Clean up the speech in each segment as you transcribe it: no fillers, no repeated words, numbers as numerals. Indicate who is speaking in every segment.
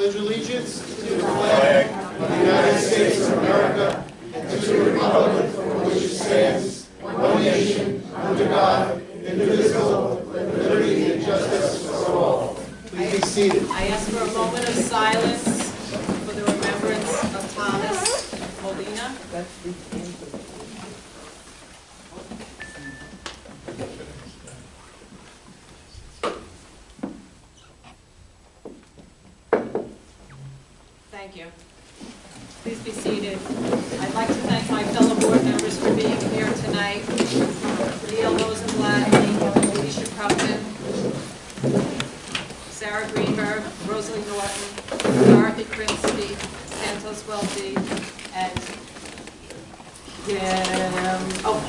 Speaker 1: pledge allegiance to the flag of the United States of America and to the republic for which it stands, one nation, under God, indivisible, with liberty and justice for all. Please be seated.
Speaker 2: I ask for a moment of silence for the remembrance of Thomas Molina. Thank you. Please be seated. I'd like to thank my fellow board members for being here tonight. Neil Rosenblatt, Alicia Crumpton, Sarah Greenberg, Rosalie Norton, Dorothy Krinsky, Santos Welty, and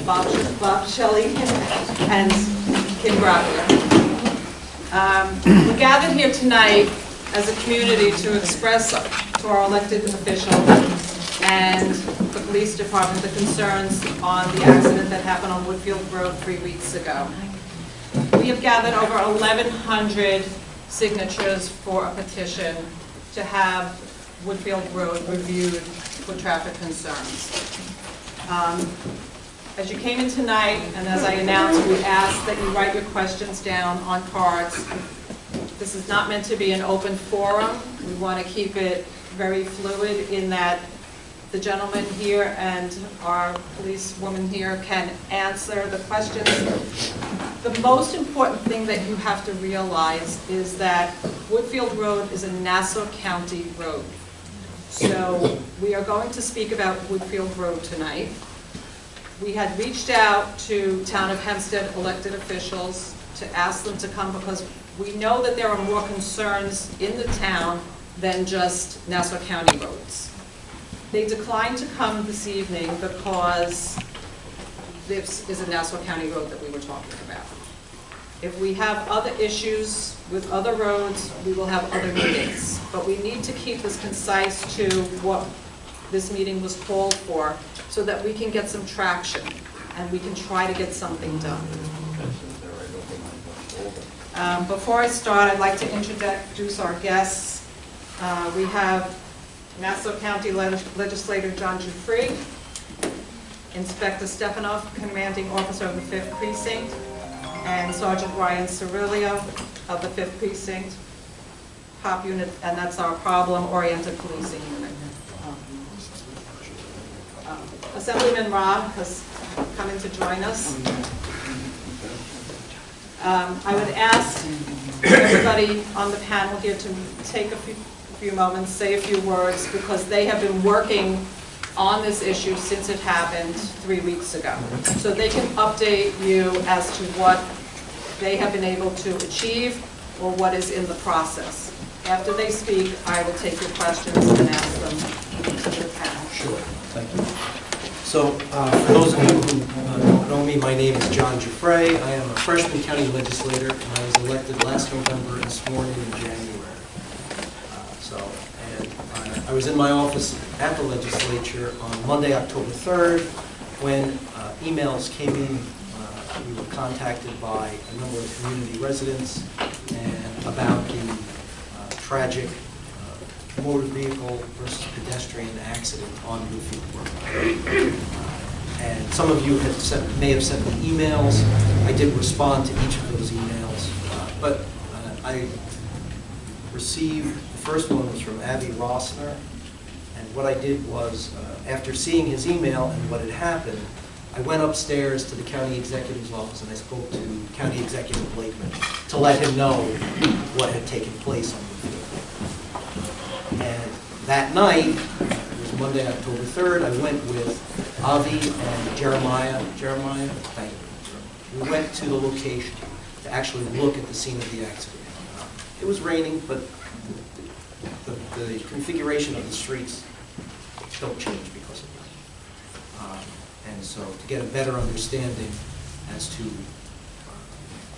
Speaker 2: Bob Shelley, and Kim Grottler. We're gathered here tonight as a community to express to our elected officials and the police department the concerns on the accident that happened on Woodfield Road 3 weeks ago. We have gathered over 1,100 signatures for a petition to have Woodfield Road reviewed for traffic concerns. As you came in tonight, and as I announced, we ask that you write your questions down on cards. This is not meant to be an open forum. We want to keep it very fluid in that the gentleman here and our policewoman here can answer the questions. The most important thing that you have to realize is that Woodfield Road is a Nassau County road. So we are going to speak about Woodfield Road tonight. We had reached out to Town of Hempstead elected officials to ask them to come because we know that there are more concerns in the town than just Nassau County roads. They declined to come this evening because this is a Nassau County road that we were talking about. If we have other issues with other roads, we will have other meetings. But we need to keep this concise to what this meeting was called for so that we can get some traction and we can try to get something done. Before I start, I'd like to introduce our guests. We have Nassau County Legislator John Giuffre, Inspector Stephanoff, Commanding Officer of the 5th Precinct, and Sergeant Ryan Cirillo of the 5th Precinct, POP unit, and that's our problem-oriented policing unit. Assemblyman Ra has come in to join us. I would ask everybody on the panel here to take a few moments, say a few words, because they have been working on this issue since it happened 3 weeks ago. So they can update you as to what they have been able to achieve or what is in the process. After they speak, I will take your questions and ask them to the panel.
Speaker 3: Sure, thank you. So for those of you who don't know me, my name is John Giuffre. I am a freshman county legislator, and I was elected last November and sworn in January. I was in my office at the legislature on Monday, October 3rd, when emails came in. We were contacted by a number of community residents and about the tragic motor vehicle versus pedestrian accident on Woodfield Road. And some of you may have sent me emails. I did respond to each of those emails, but I received, the first one was from Abby Rossner, and what I did was, after seeing his email and what had happened, I went upstairs to the county executive's office and I spoke to County Executive Blakeman to let him know what had taken place on the field. And that night, it was Monday, October 3rd, I went with Avi and Jeremiah, thank you. We went to the location to actually look at the scene of the accident. It was raining, but the configuration of the streets don't change because of that. And so to get a better understanding as to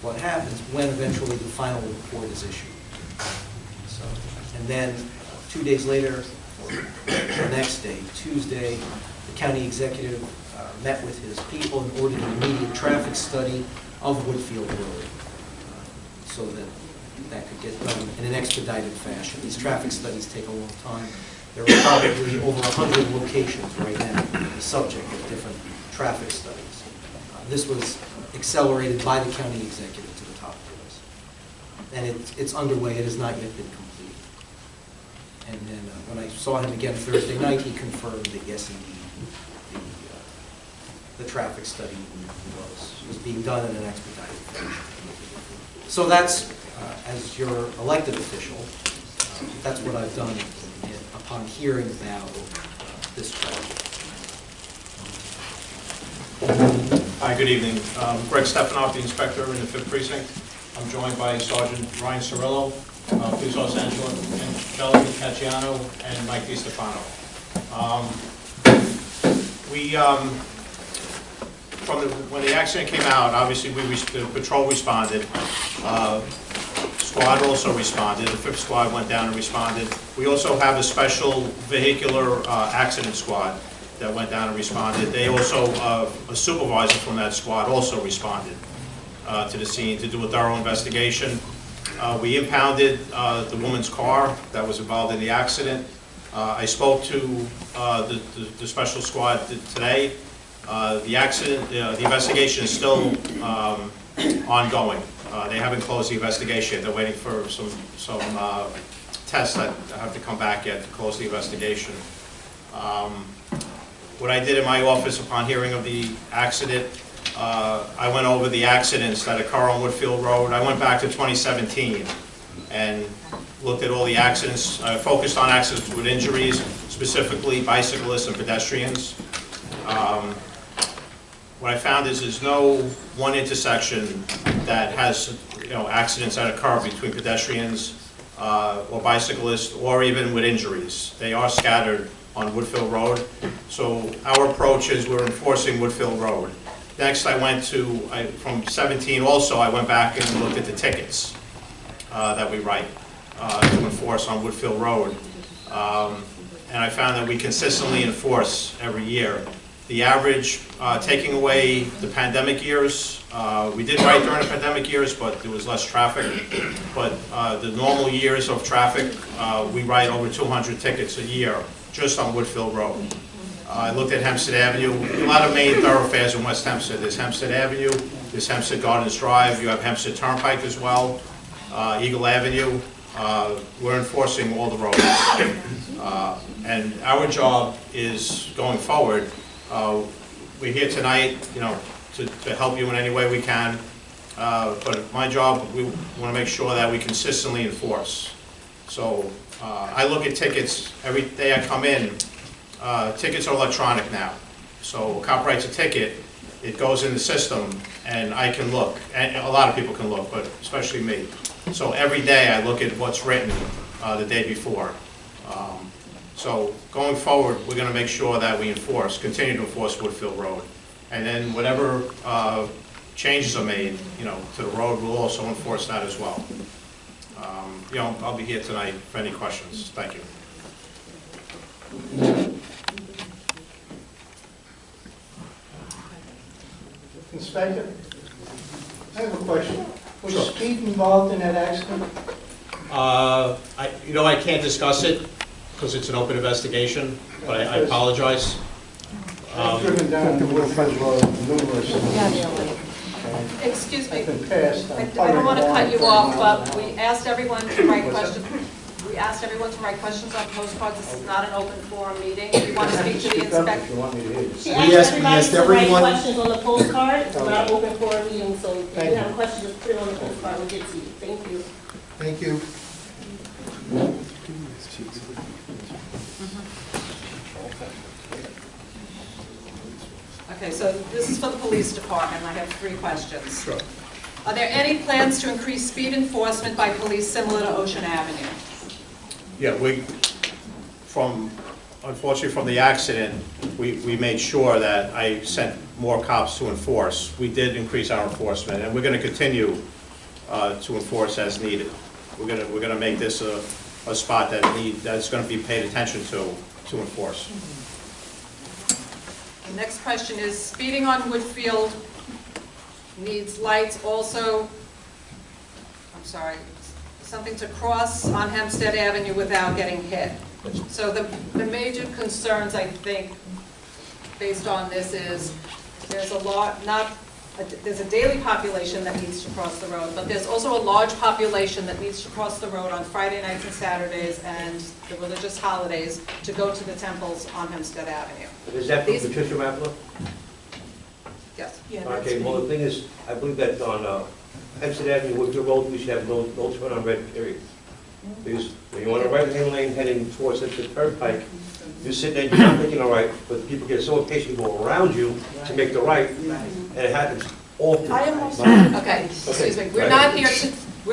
Speaker 3: what happens when eventually the final report is issued. So, and then 2 days later, or the next day, Tuesday, the county executive met with his people and ordered an immediate traffic study of Woodfield Road so that that could get done in an expedited fashion. These traffic studies take a long time. There are probably over 100 locations right now the subject of different traffic studies. This was accelerated by the county executive to the top of the list. And it's underway. It has not yet been completed. And then when I saw him again Thursday night, he confirmed that yes, indeed, the traffic study was being done in an expedited fashion. So that's, as your elected official, that's what I've done upon hearing about this project.
Speaker 4: Hi, good evening. Greg Stephanoff, the inspector in the 5th Precinct. I'm joined by Sergeant Ryan Cirillo, Police Officer Angelica Cacciano, and Mike DiStefano. When the accident came out, obviously the patrol responded. Squad also responded. The 5th Squad went down and responded. We also have a special vehicular accident squad that went down and responded. They also, a supervisor from that squad also responded to the scene to do a thorough investigation. We impounded the woman's car that was involved in the accident. I spoke to the special squad today. The investigation is still ongoing. They haven't closed the investigation. They're waiting for some tests that have to come back yet to close the investigation. What I did in my office upon hearing of the accident, I went over the accidents that occur on Woodfield Road. I went back to 2017 and looked at all the accidents. I focused on accidents with injuries, specifically bicyclists and pedestrians. What I found is there's no one intersection that has accidents that occur between pedestrians or bicyclists or even with injuries. They are scattered on Woodfield Road. So our approach is we're enforcing Woodfield Road. Next I went to, from 17 also, I went back and looked at the tickets that we write to enforce on Woodfield Road. And I found that we consistently enforce every year. The average, taking away the pandemic years, we did write during the pandemic years, but there was less traffic. But the normal years of traffic, we write over 200 tickets a year just on Woodfield Road. I looked at Hempstead Avenue, a lot of main thoroughfares in West Hempstead. There's Hempstead Avenue, there's Hempstead Gardens Drive, you have Hempstead Turnpike as well, Eagle Avenue. We're enforcing all the roads. And our job is, going forward, we're here tonight, to help you in any way we can. But my job, we want to make sure that we consistently enforce. So I look at tickets every day I come in. Tickets are electronic now. So a cop writes a ticket, it goes in the system, and I can look. And a lot of people can look, but especially me. So every day I look at what's written the day before. So going forward, we're going to make sure that we continue to enforce Woodfield Road. And then whatever changes are made, to the road, we'll also enforce that as well. I'll be here tonight for any questions. Thank you.
Speaker 1: Inspector, I have a question. Was speed involved in that accident?
Speaker 4: I can't discuss it because it's an open investigation, but I apologize.
Speaker 1: I've driven down to Woodfield Road numerous times.
Speaker 2: Excuse me,
Speaker 1: I've been passed.
Speaker 2: I don't want to cut you off, but we asked everyone to write questions. We asked everyone to write questions on postcards. This is not an open forum meeting. We want to speak to the inspector.
Speaker 5: She asked everybody to write questions on the postcard. It's not open for a meeting, so if you have questions, just put it on the postcard. We'll get to you. Thank you.
Speaker 1: Thank you.
Speaker 2: Okay, so this is for the police department. I have 3 questions.
Speaker 4: Sure.
Speaker 2: Are there any plans to increase speed enforcement by police similar to Ocean Avenue?
Speaker 4: Yeah, unfortunately from the accident, we made sure that I sent more cops to enforce. We did increase our enforcement, and we're going to continue to enforce as needed. We're going to make this a spot that's going to be paid attention to enforce.
Speaker 2: The next question is, speeding on Woodfield needs lights also, I'm sorry, something to cross on Hempstead Avenue without getting hit. So the major concerns, I think, based on this is, there's a lot, there's a daily population that needs to cross the road, but there's also a large population that needs to cross the road on Friday nights and Saturdays and the religious holidays to go to the temples on Hempstead Avenue.
Speaker 6: Is that from Patricia Rappler?
Speaker 2: Yes.
Speaker 6: Okay, well, the thing is, I believe that on Hempstead Avenue, Woodfield Road, we should have no turn on red, period. Because when you're on a right-hand lane heading towards the turnpike, you sit there, you're not making a right, but people get so impatient to go around you to make the right, and it happens often.
Speaker 2: Okay, excuse me, we're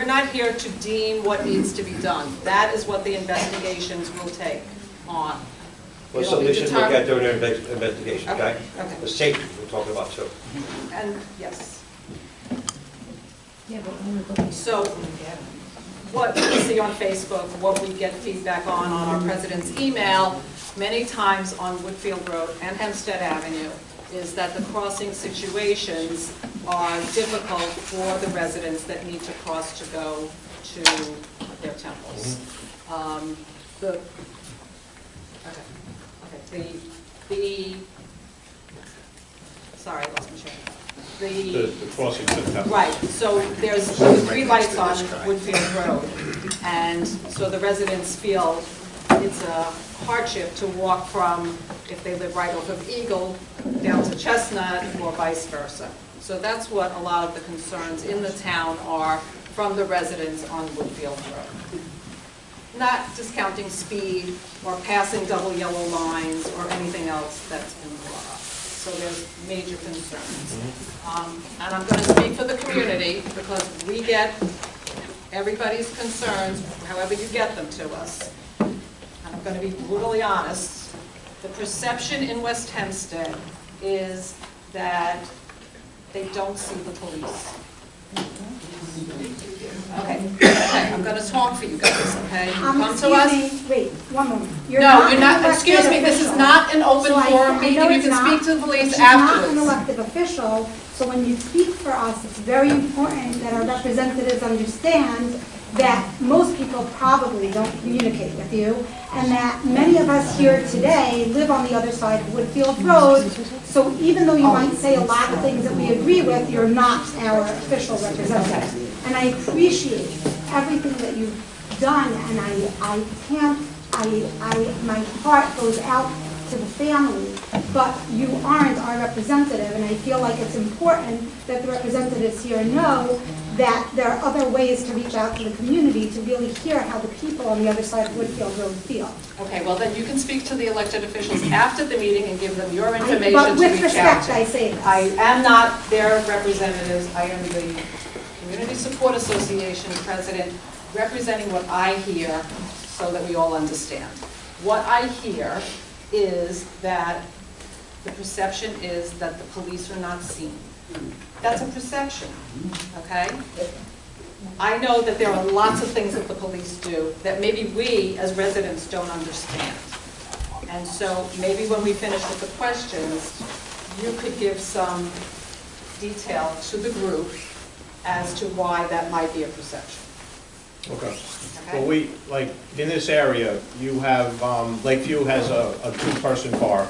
Speaker 2: not here to deem what needs to be done. That is what the investigations will take on.
Speaker 6: Well, so they should look at during their investigation, okay?
Speaker 2: Okay.
Speaker 6: The safety we're talking about too.
Speaker 2: And, yes. So, what we see on Facebook, what we get feedback on our president's email, many times on Woodfield Road and Hempstead Avenue, is that the crossing situations are difficult for the residents that need to cross to go to their temples. Sorry, I lost my train of thought.
Speaker 4: The crossing to the temple.
Speaker 2: Right, so there's 3 lights on Woodfield Road, and so the residents feel it's a hardship to walk from, if they live right off of Eagle, down to Chestnut, or vice versa. So that's what a lot of the concerns in the town are from the residents on Woodfield Road. Not discounting speed, or passing double yellow lines, or anything else that's been brought up. So there's major concerns. And I'm going to speak for the community, because we get everybody's concerns, however you get them to us. And I'm going to be brutally honest. The perception in West Hempstead is that they don't see the police. Okay, I'm going to talk for you guys, okay? Come to us.
Speaker 7: Excuse me, wait, one moment.
Speaker 2: No, you're not, excuse me, this is not an open forum meeting, you can speak to the police afterwards.
Speaker 7: She's not an elected official, so when you speak for us, it's very important that our representatives understand that most people probably don't communicate with you, and that many of us here today live on the other side of Woodfield Road, so even though you might say a lot of things that we agree with, you're not our official representative. And I appreciate everything that you've done, and my heart goes out to the family, but you aren't our representative, and I feel like it's important that the representatives here know that there are other ways to reach out to the community to really hear how the people on the other side of Woodfield Road feel.
Speaker 2: Okay, well then you can speak to the elected officials after the meeting and give them your information
Speaker 7: But
Speaker 2: to
Speaker 7: with
Speaker 2: reach out
Speaker 7: respect,
Speaker 2: to.
Speaker 7: I say this.
Speaker 2: I am not their representatives, I am the Community Support Association president, representing what I hear so that we all understand. What I hear is that the perception is that the police are not seen. That's a perception, okay? I know that there are lots of things that the police do that maybe we as residents don't understand. And so maybe when we finish with the questions, you could give some detail to the group as to why that might be a perception.
Speaker 4: Okay. Well, we, like, in this area, you have, Lakeview has a 2-person car.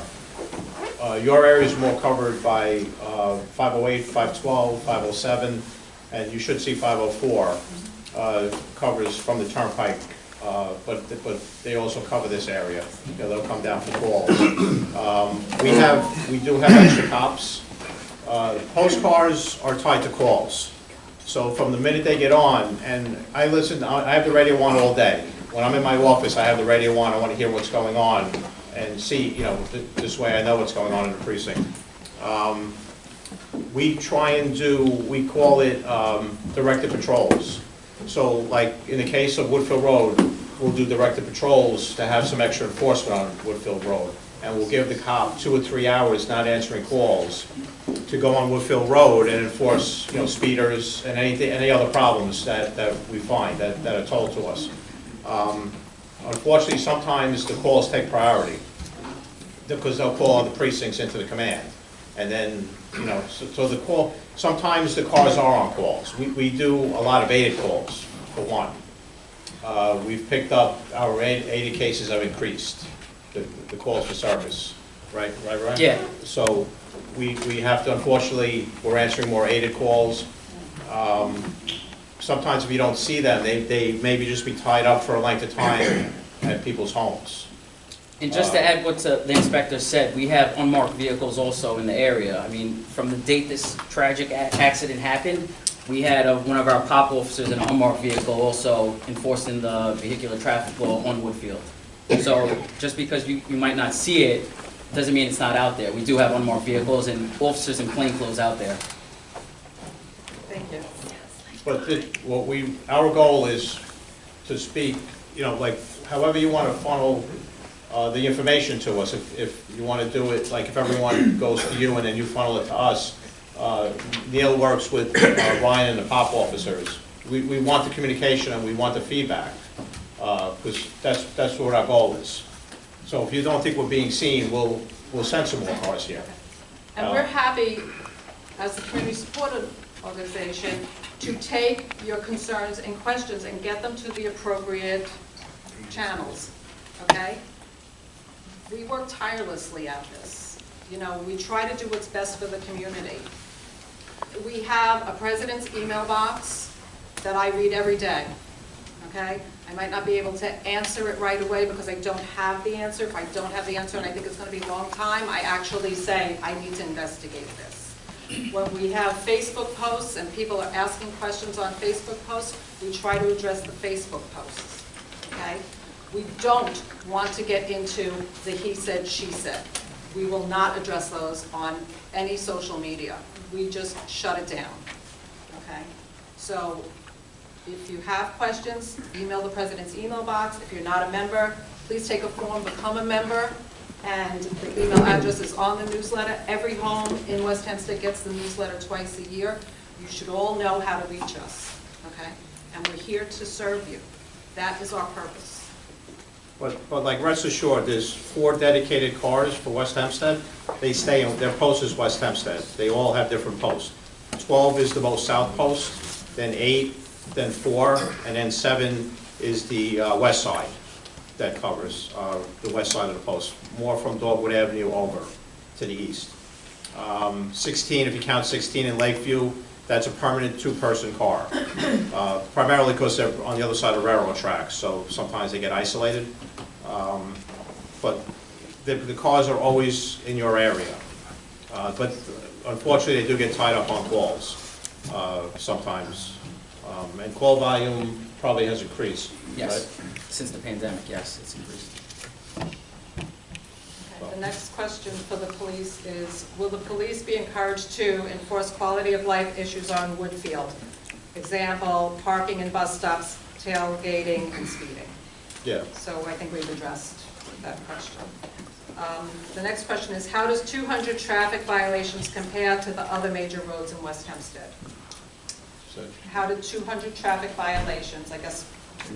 Speaker 4: Your area is more covered by 508, 512, 507, and you should see 504 covers from the turnpike, but they also cover this area. You know, they'll come down for calls. We do have extra cops. Postcars are tied to calls. So from the minute they get on, and I have the radio on all day. When I'm in my office, I have the radio on, I want to hear what's going on and see, you know, this way I know what's going on in the precinct. We try and do, we call it directed patrols. So like in the case of Woodfield Road, we'll do directed patrols to have some extra enforcement on Woodfield Road. And we'll give the cop 2 or 3 hours not answering calls to go on Woodfield Road and enforce, you know, speeders and any other problems that we find that are told to us. Unfortunately, sometimes the calls take priority because they'll call other precincts into the command. And then, you know, so the call, sometimes the cars are on calls. We do a lot of aided calls, for one. we've picked up, our aided cases have increased, the calls for service, right, Ryan?
Speaker 8: Yeah.
Speaker 4: So we have to, unfortunately, we're answering more aided calls. Sometimes if you don't see them, they maybe just be tied up for a length of time at people's homes.
Speaker 8: And just to add what the inspector said, we have unmarked vehicles also in the area. I mean, from the date this tragic accident happened, we had one of our POP officers in an unmarked vehicle also enforcing the vehicular traffic law on Woodfield. So just because you might not see it, doesn't mean it's not out there. We do have unmarked vehicles and officers in plainclothes out there.
Speaker 2: Thank you.
Speaker 4: But our goal is to speak, like, however you want to funnel the information to us. If you want to do it, like if everyone goes to you and then you funnel it to us, Neil works with Ryan and the POP officers. We want the communication and we want the feedback, because that's what our goal is. So if you don't think we're being seen, we'll send some more cars here.
Speaker 2: And we're happy, as the community support organization, to take your concerns and questions and get them to the appropriate channels, okay? We work tirelessly at this. We try to do what's best for the community. We have a president's email box that I read every day, okay? I might not be able to answer it right away because I don't have the answer. If I don't have the answer and I think it's going to be a long time, I actually say, I need to investigate this. When we have Facebook posts and people are asking questions on Facebook posts, we try to address the Facebook posts, okay? We don't want to get into the he said, she said. We will not address those on any social media. We just shut it down, okay? So if you have questions, email the president's email box. If you're not a member, please take a form, become a member. And the email address is on the newsletter. Every home in West Hempstead gets the newsletter twice a year. You should all know how to reach us, okay? And we're here to serve you. That is our purpose.
Speaker 4: But like, rest assured, there's 4 dedicated cars for West Hempstead. They stay on, their post is West Hempstead. They all have different posts. 12 is the most south post, then 8, then 4, and then 7 is the west side that covers the west side of the post, more from Dogwood Avenue over to the east. 16, if you count 16 in Lakeview, that's a permanent 2-person car, primarily because they're on the other side of railroad tracks, so sometimes they get isolated. But the cars are always in your area. But unfortunately, they do get tied up on calls sometimes. And call volume probably has increased,
Speaker 8: Yes,
Speaker 4: right?
Speaker 8: since the pandemic, yes, it's increased.
Speaker 2: Okay, the next question for the police is, will the police be encouraged to enforce quality of life issues on Woodfield? Example, parking in bus stops, tailgating, and speeding.
Speaker 4: Yeah.
Speaker 2: So I think we've addressed that question. The next question is, how does 200 traffic violations compare to the other major roads in West Hempstead?
Speaker 4: So,
Speaker 2: How did 200 traffic violations, I guess,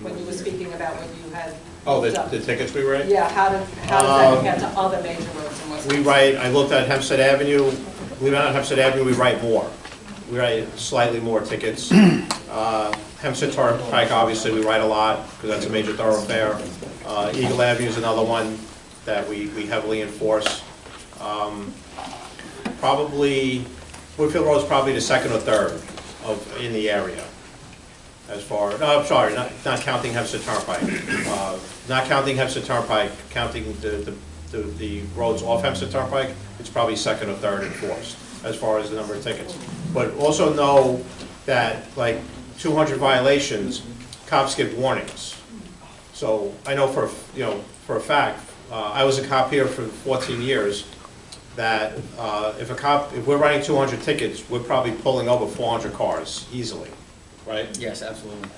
Speaker 2: when you were speaking about when you had...
Speaker 4: oh, the tickets we write?
Speaker 2: Yeah, how does that compare to other major roads in West Hempstead?
Speaker 4: We write, I looked at Hempstead Avenue, believe it or not, Hempstead Avenue, we write more. We write slightly more tickets. Hempstead Turnpike, obviously, we write a lot, because that's a major thoroughfare. Eagle Avenue is another one that we heavily enforce. Probably, Woodfield Road is probably the second or third in the area. As far, no, I'm sorry, not counting Hempstead Turnpike. Not counting Hempstead Turnpike, counting the roads off Hempstead Turnpike, it's probably second or third enforced as far as the number of tickets. But also know that, like, 200 violations, cops give warnings. So I know for a fact, I was a cop here for 14 years, that if we're writing 200 tickets, we're probably pulling over 400 cars easily, right?
Speaker 8: Yes, absolutely.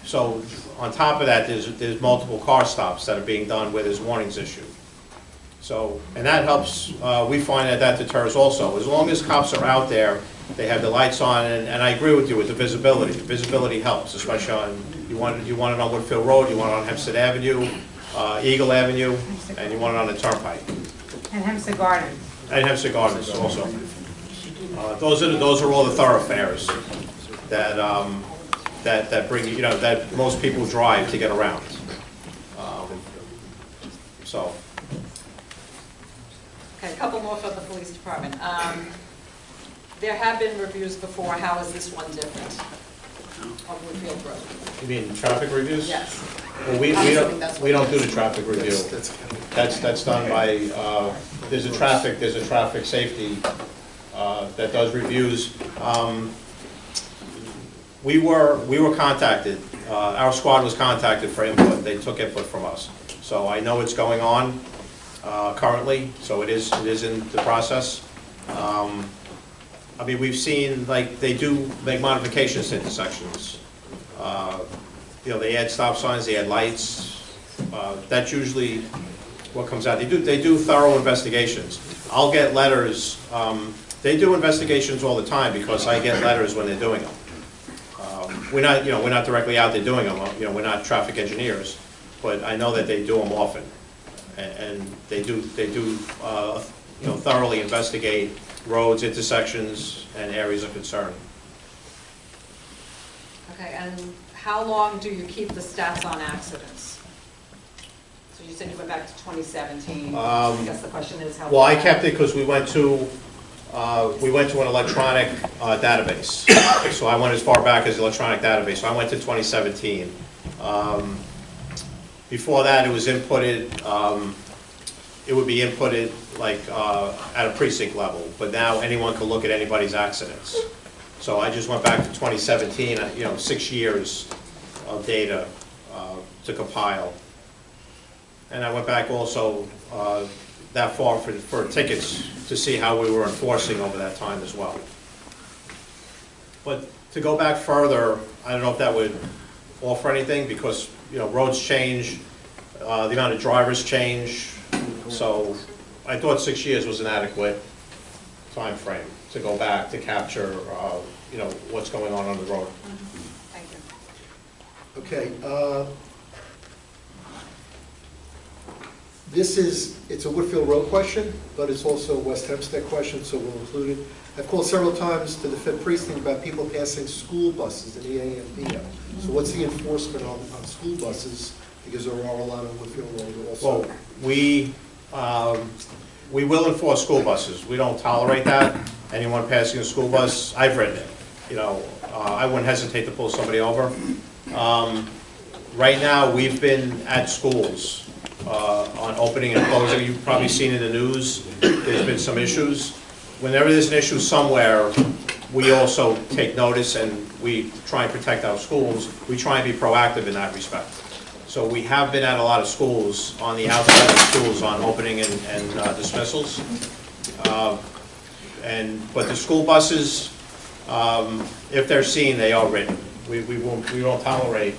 Speaker 4: So on top of that, there's multiple car stops that are being done where there's warnings issued. So, and that helps, we find that deters also. As long as cops are out there, they have the lights on, and I agree with you with the visibility. The visibility helps, especially on, you want it on Woodfield Road, you want it on Hempstead Avenue, Eagle Avenue, and you want it on the Turnpike.
Speaker 9: And Hempstead Gardens.
Speaker 4: And Hempstead Gardens also. Those are all the thoroughfares that that bring, you know, that most people drive to get around. So.
Speaker 2: Okay, a couple more for the police department. There have been reviews before. How is this one different on Woodfield Road?
Speaker 4: You mean traffic reviews?
Speaker 2: Yes.
Speaker 4: Well, we don't do the traffic review. That's done by, there's a traffic safety that does reviews. We were contacted, our squad was contacted for input. They took input from us. So I know it's going on currently, so it is in the process. I mean, we've seen, like, they do make modifications to intersections. You know, they add stop signs, they add lights. That's usually what comes out. They do thorough investigations. I'll get letters. They do investigations all the time because I get letters when they're doing them. We're not directly out there doing them. You know, we're not traffic engineers, but I know that they do them often, and they do you know, thoroughly investigate roads, intersections, and areas of concern.
Speaker 2: Okay, and how long do you keep the stats on accidents? So you said you went back to 2017. I guess the question is how long?
Speaker 4: Well, I kept it because we went to an electronic database. So I went as far back as the electronic database. So I went to 2017. Before that, it was inputted. It would be inputted like at a precinct level, but now anyone can look at anybody's accidents. So I just went back to 2017, you know, 6 years of data to compile. And I went back also that far for tickets to see how we were enforcing over that time as well. But to go back further, I don't know if that would offer anything because, you know, roads change, the amount of drivers change. So I thought 6 years was an adequate time frame to go back to capture, you know, what's going on the road.
Speaker 2: Thank you.
Speaker 1: Okay. It's a Woodfield Road question, but it's also a West Hempstead question, so we'll include it. I've called several times to the 5th Precinct about people passing school buses in the AM PM. So what's the enforcement on school buses? Because there are a lot on Woodfield Road also.
Speaker 4: Well, we will enforce school buses. We don't tolerate that. Anyone passing a school bus, I've ridden it. You know, I wouldn't hesitate to pull somebody over. Right now, we've been at schools on opening and closing. You've probably seen in the news, there's been some issues. Whenever there's an issue somewhere, we also take notice and we try and protect our schools. We try and be proactive in that respect. So we have been at a lot of schools, on the outside of schools, on opening and dismissals. But the school buses, if they're seen, they are written. We won't tolerate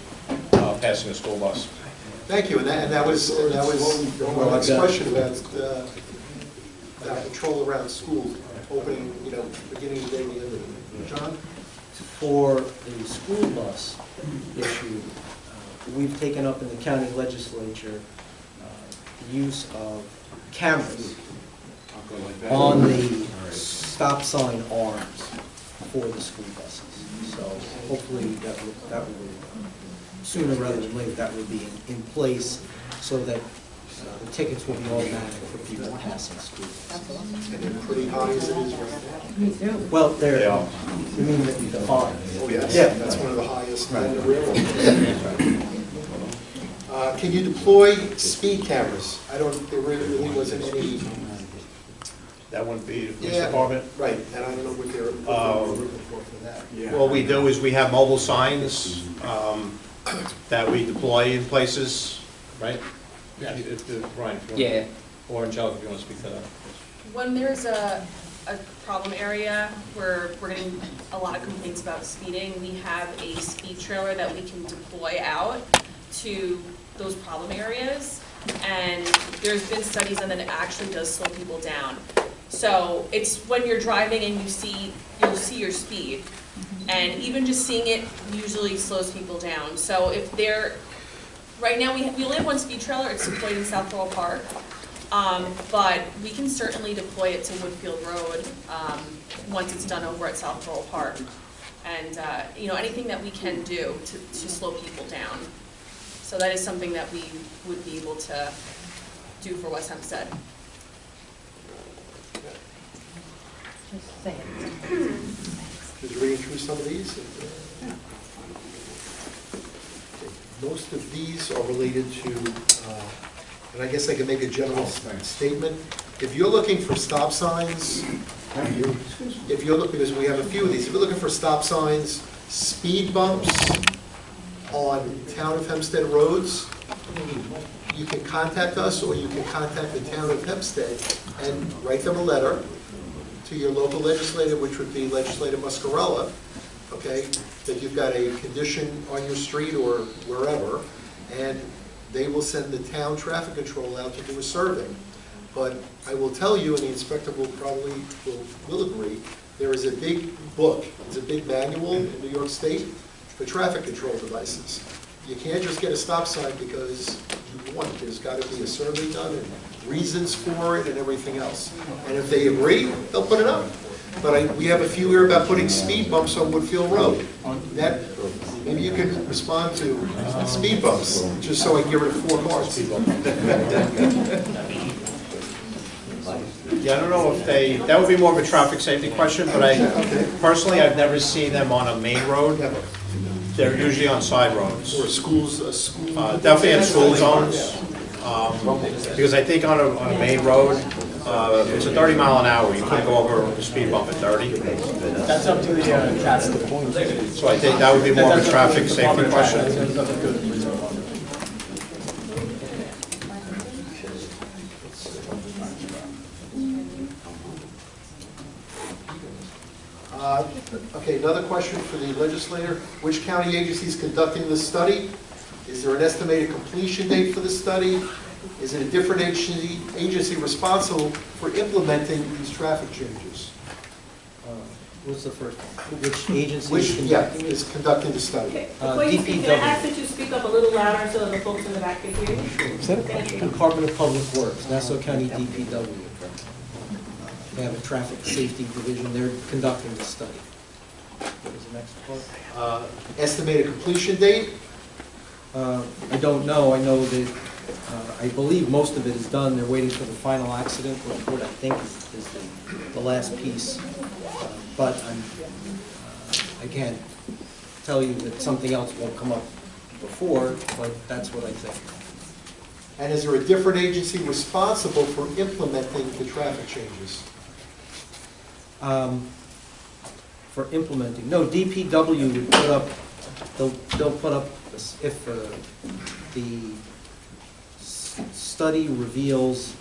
Speaker 4: passing a school bus.
Speaker 1: Thank you, and that was my next question about patrol around schools, opening, you know, beginning of the day, the end of the day. John?
Speaker 3: For the school bus issue, we've taken up in the county legislature the use of cameras on the stop sign arms for the school buses. So hopefully that will sooner rather than later, that will be in place so that the tickets will be automatic for people passing school.
Speaker 1: And they're pretty high as it is right now.
Speaker 9: Me too.
Speaker 3: Well, they're,
Speaker 4: They are.
Speaker 3: you mean that you define?
Speaker 1: Oh, yes.
Speaker 3: Yeah.
Speaker 1: That's one of the highest in the railroad. Can you deploy speed cameras? There really wasn't any.
Speaker 4: That wouldn't be the police department?
Speaker 1: Right, and I don't know what they're looking for that.
Speaker 4: What we do is we have mobile signs that we deploy in places, right? Yeah. Ryan, if you want.
Speaker 8: Yeah.
Speaker 4: Or Angelica, if you want to speak to that.
Speaker 10: When there's a problem area where we're getting a lot of complaints about speeding, we have a speed trailer that we can deploy out to those problem areas. And there's been studies on that it actually does slow people down. So it's when you're driving and you'll see your speed. And even just seeing it usually slows people down. So if they're, right now we only have one speed trailer, it's deployed in South Laurel Park. But we can certainly deploy it to Woodfield Road once it's done over at South Laurel Park. and, you know, anything that we can do to slow people down. So that is something that we would be able to do for West Hempstead.
Speaker 1: Should we read through some of these? Most of these are related to, and I guess I can make a general statement. If you're looking for stop signs, if you're looking, because we have a few of these, if you're looking for stop signs, speed bumps on Town of Hempstead roads, you can contact us, or you can contact the Town of Hempstead and write them a letter to your local legislator, which would be Legislator Muscarella, okay, that you've got a condition on your street or wherever, and they will send the town traffic control out to do a survey. But I will tell you, and the inspector will probably will agree, there is a big book, it's a big manual in New York State for traffic control devices. You can't just get a stop sign because you want it. There's got to be a survey done and reasons for it and everything else. And if they agree, they'll put it up. But we have a few here about putting speed bumps on Woodfield Road. That, maybe you can respond to speed bumps, just so I can get rid of 4 cars.
Speaker 4: Yeah, I don't know if that would be more of a traffic safety question, but personally, I've never seen them on a main road. They're usually on side roads.
Speaker 1: Or schools,
Speaker 4: Definitely at school zones, because I think on a main road, it's a 30 mile an hour. You couldn't go over the speed bump at 30.
Speaker 3: That's up to the point.
Speaker 4: So I think that would be more of a traffic safety question.
Speaker 1: Okay, another question for the legislator. Which county agency is conducting this study? Is there an estimated completion date for the study? Is it a different agency responsible for implementing these traffic changes?
Speaker 3: What's the first one? Which agency?
Speaker 1: Is conducting the study?
Speaker 5: Okay, before you speak, can I ask that you speak up a little louder so the folks in the back can hear you? Thank you.
Speaker 3: Department of Public Works, Nassau County DPW. They have a traffic safety division. They're conducting the study. What was the next part?
Speaker 1: Estimated completion date?
Speaker 3: I don't know. I know that I believe most of it is done. They're waiting for the final accident report, I think, is the last piece. But I can't tell you that something else won't come up before, but that's what I think.
Speaker 1: And is there a different agency responsible for implementing the traffic changes?
Speaker 3: For implementing, no, DPW would put up, they'll put up, if the study reveals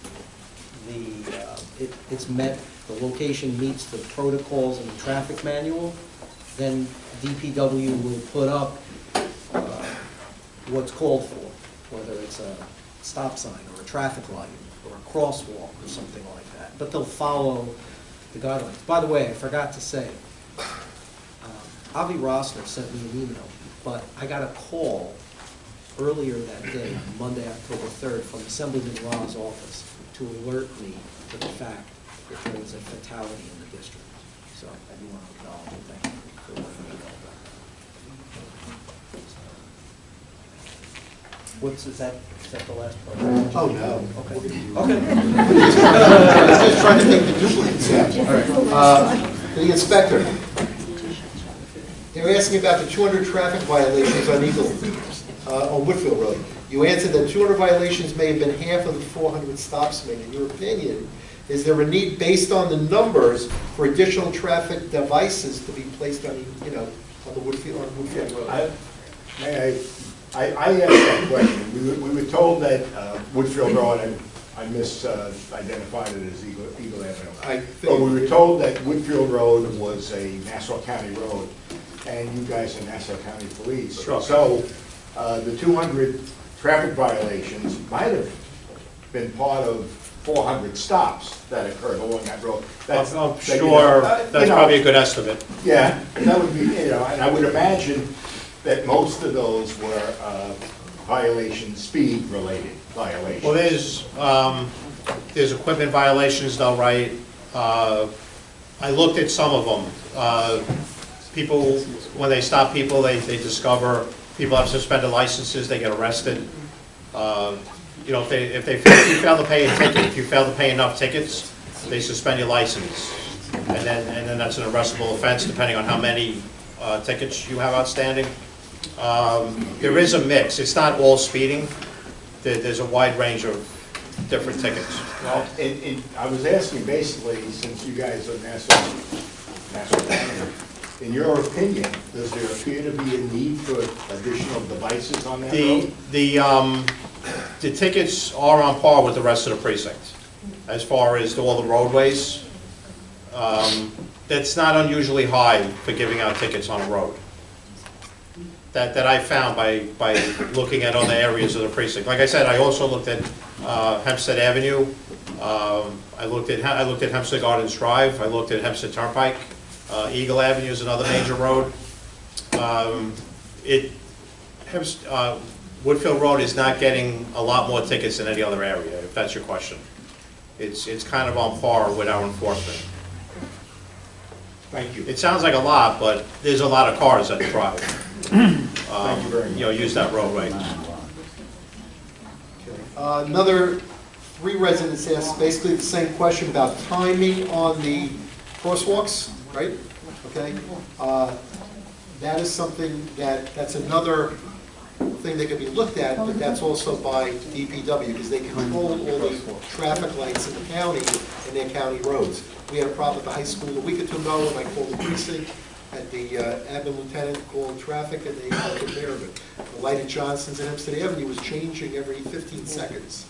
Speaker 3: it's met, the location meets the protocols in the traffic manual, then DPW will put up what's called for, whether it's a stop sign or a traffic light or a crosswalk or something like that. But they'll follow the guidelines. By the way, I forgot to say, Avi Rossner sent me an email, but I got a call earlier that day, Monday, October 3rd, from Assemblyman Ra's office to alert me to the fact that there was a fatality in the district. So I do want to acknowledge and thank you for letting me know about that. Is that the last part?
Speaker 1: Oh, no.
Speaker 3: Okay.
Speaker 1: I was just trying to take the duplicates out.
Speaker 3: All right.
Speaker 1: The inspector. They were asking about the 200 traffic violations on on Woodfield Road. You answered that 200 violations may have been half of the 400 stops made. In your opinion, is there a need, based on the numbers, for additional traffic devices to be placed on, on the Woodfield Road?
Speaker 11: I asked that question. We were told that Woodfield Road, and I misidentified it as Eagle Avenue. But we were told that Woodfield Road was a Nassau County road, and you guys are Nassau County Police.
Speaker 4: Sure.
Speaker 11: So the 200 traffic violations might have been part of 400 stops that occurred along that road.
Speaker 4: I'm sure that's probably a good estimate.
Speaker 11: Yeah, that would be, and I would imagine that most of those were speed-related violations.
Speaker 4: Well, there's equipment violations they'll write. I looked at some of them. people, when they stop people, they discover people have suspended licenses, they get arrested. You know, if you fail to pay a ticket, if you fail to pay enough tickets, they suspend your license. And then that's an arrestable offense, depending on how many tickets you have outstanding. There is a mix. It's not all speeding. There's a wide range of different tickets.
Speaker 11: Well, I was asking basically, since you guys are Nassau County, in your opinion, does there appear to be a need for additional devices on that road?
Speaker 4: The tickets are on par with the rest of the precinct, as far as all the roadways. That's not unusually high for giving out tickets on a road. That I found by looking at other areas of the precinct. Like I said, I also looked at Hempstead Avenue. I looked at Hempstead Gardens Drive. I looked at Hempstead Turnpike. Eagle Avenue is another major road. Woodfield Road is not getting a lot more tickets than any other area, if that's your question. It's kind of on par with our enforcement.
Speaker 11: Thank you.
Speaker 4: It sounds like a lot, but there's a lot of cars that drive.
Speaker 11: Thank you very much.
Speaker 4: You know, use that roadway.
Speaker 1: Another 3 residents asked basically the same question about timing on the crosswalks, right? Okay. That is something that's another thing that can be looked at, but that's also by DPW, because they control all the traffic lights in the county and their county roads. We had a problem at the high school a week or two ago, and I called the precinct, at the admin lieutenant called traffic, and they took care of it. The light at Johnson's and Hempstead Avenue was changing every 15 seconds,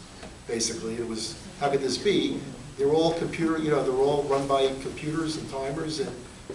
Speaker 1: basically. It was, how could this be? They're all computer, you know, they're all run by computers and timers, and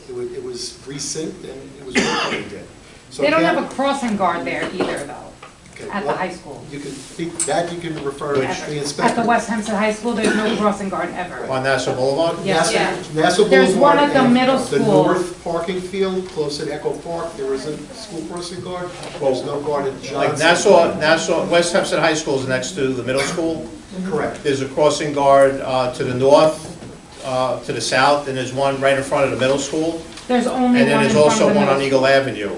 Speaker 1: it was resynced, and it was working again. So
Speaker 9: They don't have a crossing guard there either, though,
Speaker 1: okay,
Speaker 9: at the
Speaker 1: well,
Speaker 9: high school.
Speaker 1: You can speak, that you can refer to the inspector.
Speaker 9: At the West Hempstead High School, there's no crossing guard ever.
Speaker 4: On Nassau Boulevard?
Speaker 9: Yes.
Speaker 1: Nassau Boulevard.
Speaker 9: There's one at the
Speaker 1: and
Speaker 9: middle
Speaker 1: The
Speaker 9: school.
Speaker 1: north parking field, close at Echo Park, there is a school crossing guard. There's no guard at
Speaker 4: Like
Speaker 1: Johnson.
Speaker 4: West Hempstead High School is next to the middle school.
Speaker 1: Correct.
Speaker 4: There's a crossing guard to the north, to the south, and there's one right in front of the middle school.
Speaker 9: There's only
Speaker 4: And then
Speaker 9: one in
Speaker 4: there's
Speaker 9: front
Speaker 4: also
Speaker 9: of the
Speaker 4: one on
Speaker 9: middle.
Speaker 4: Eagle Avenue.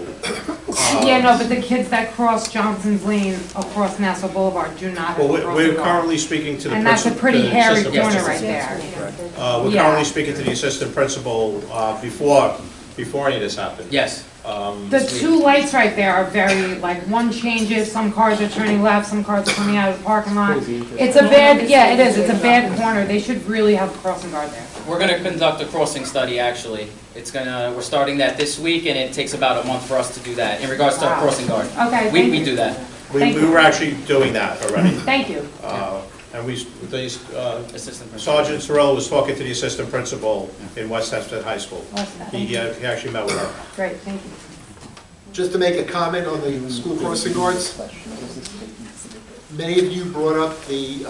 Speaker 9: Yeah, no, but the kids that cross Johnson's Lane across Nassau Boulevard do not have
Speaker 4: Well,
Speaker 9: a crossing
Speaker 4: we're
Speaker 9: guard.
Speaker 4: currently speaking to the
Speaker 9: And that's a
Speaker 4: principal.
Speaker 9: pretty hairy
Speaker 4: assistant
Speaker 9: corner
Speaker 4: principal.
Speaker 9: right there.
Speaker 4: We're
Speaker 9: Yeah.
Speaker 4: currently speaking to the assistant principal before any of this happened.
Speaker 8: Yes.
Speaker 9: The 2 lights right there are very, like, one changes, some cars are turning left, some cars are coming out of the parking lot. It's a bad, yeah, it is, it's a bad corner. They should really have a crossing guard there.
Speaker 8: We're gonna conduct a crossing study, actually. We're starting that this week, and it takes about a month for us to do that, in regards to a
Speaker 9: Wow.
Speaker 8: crossing guard.
Speaker 9: Okay,
Speaker 8: We
Speaker 9: thank you.
Speaker 8: do that.
Speaker 9: Thank
Speaker 4: We
Speaker 9: you.
Speaker 4: were actually doing that already.
Speaker 9: Thank you.
Speaker 4: And
Speaker 8: Assistant principal.
Speaker 4: Sergeant Terrell was talking to the assistant principal in West Hempstead High School.
Speaker 9: West Hempstead.
Speaker 4: He actually met with her.
Speaker 9: Great, thank you.
Speaker 1: Just to make a comment on the school crossing guards. Many of you brought up the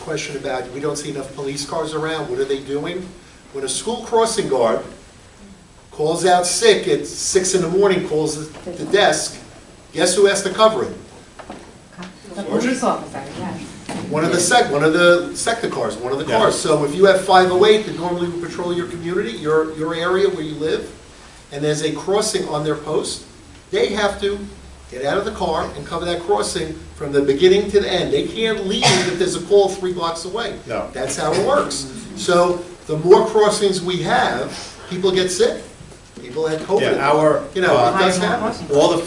Speaker 1: question about, we don't see enough police cars around, what are they doing? When a school crossing guard calls out sick at 6 in the morning, calls the desk, guess who has to cover it?
Speaker 9: The police officer, yes.
Speaker 1: One of the sector cars, one of the cars. So if you have 508 that normally would patrol your community, your area where you live, and there's a crossing on their post, they have to get out of the car and cover that crossing from the beginning to the end. They can't leave if there's a call 3 blocks away.
Speaker 4: No.
Speaker 1: That's how it works. So the more crossings we have, people get sick. People had COVID.
Speaker 4: Yeah,
Speaker 1: You know, it does happen.
Speaker 4: all the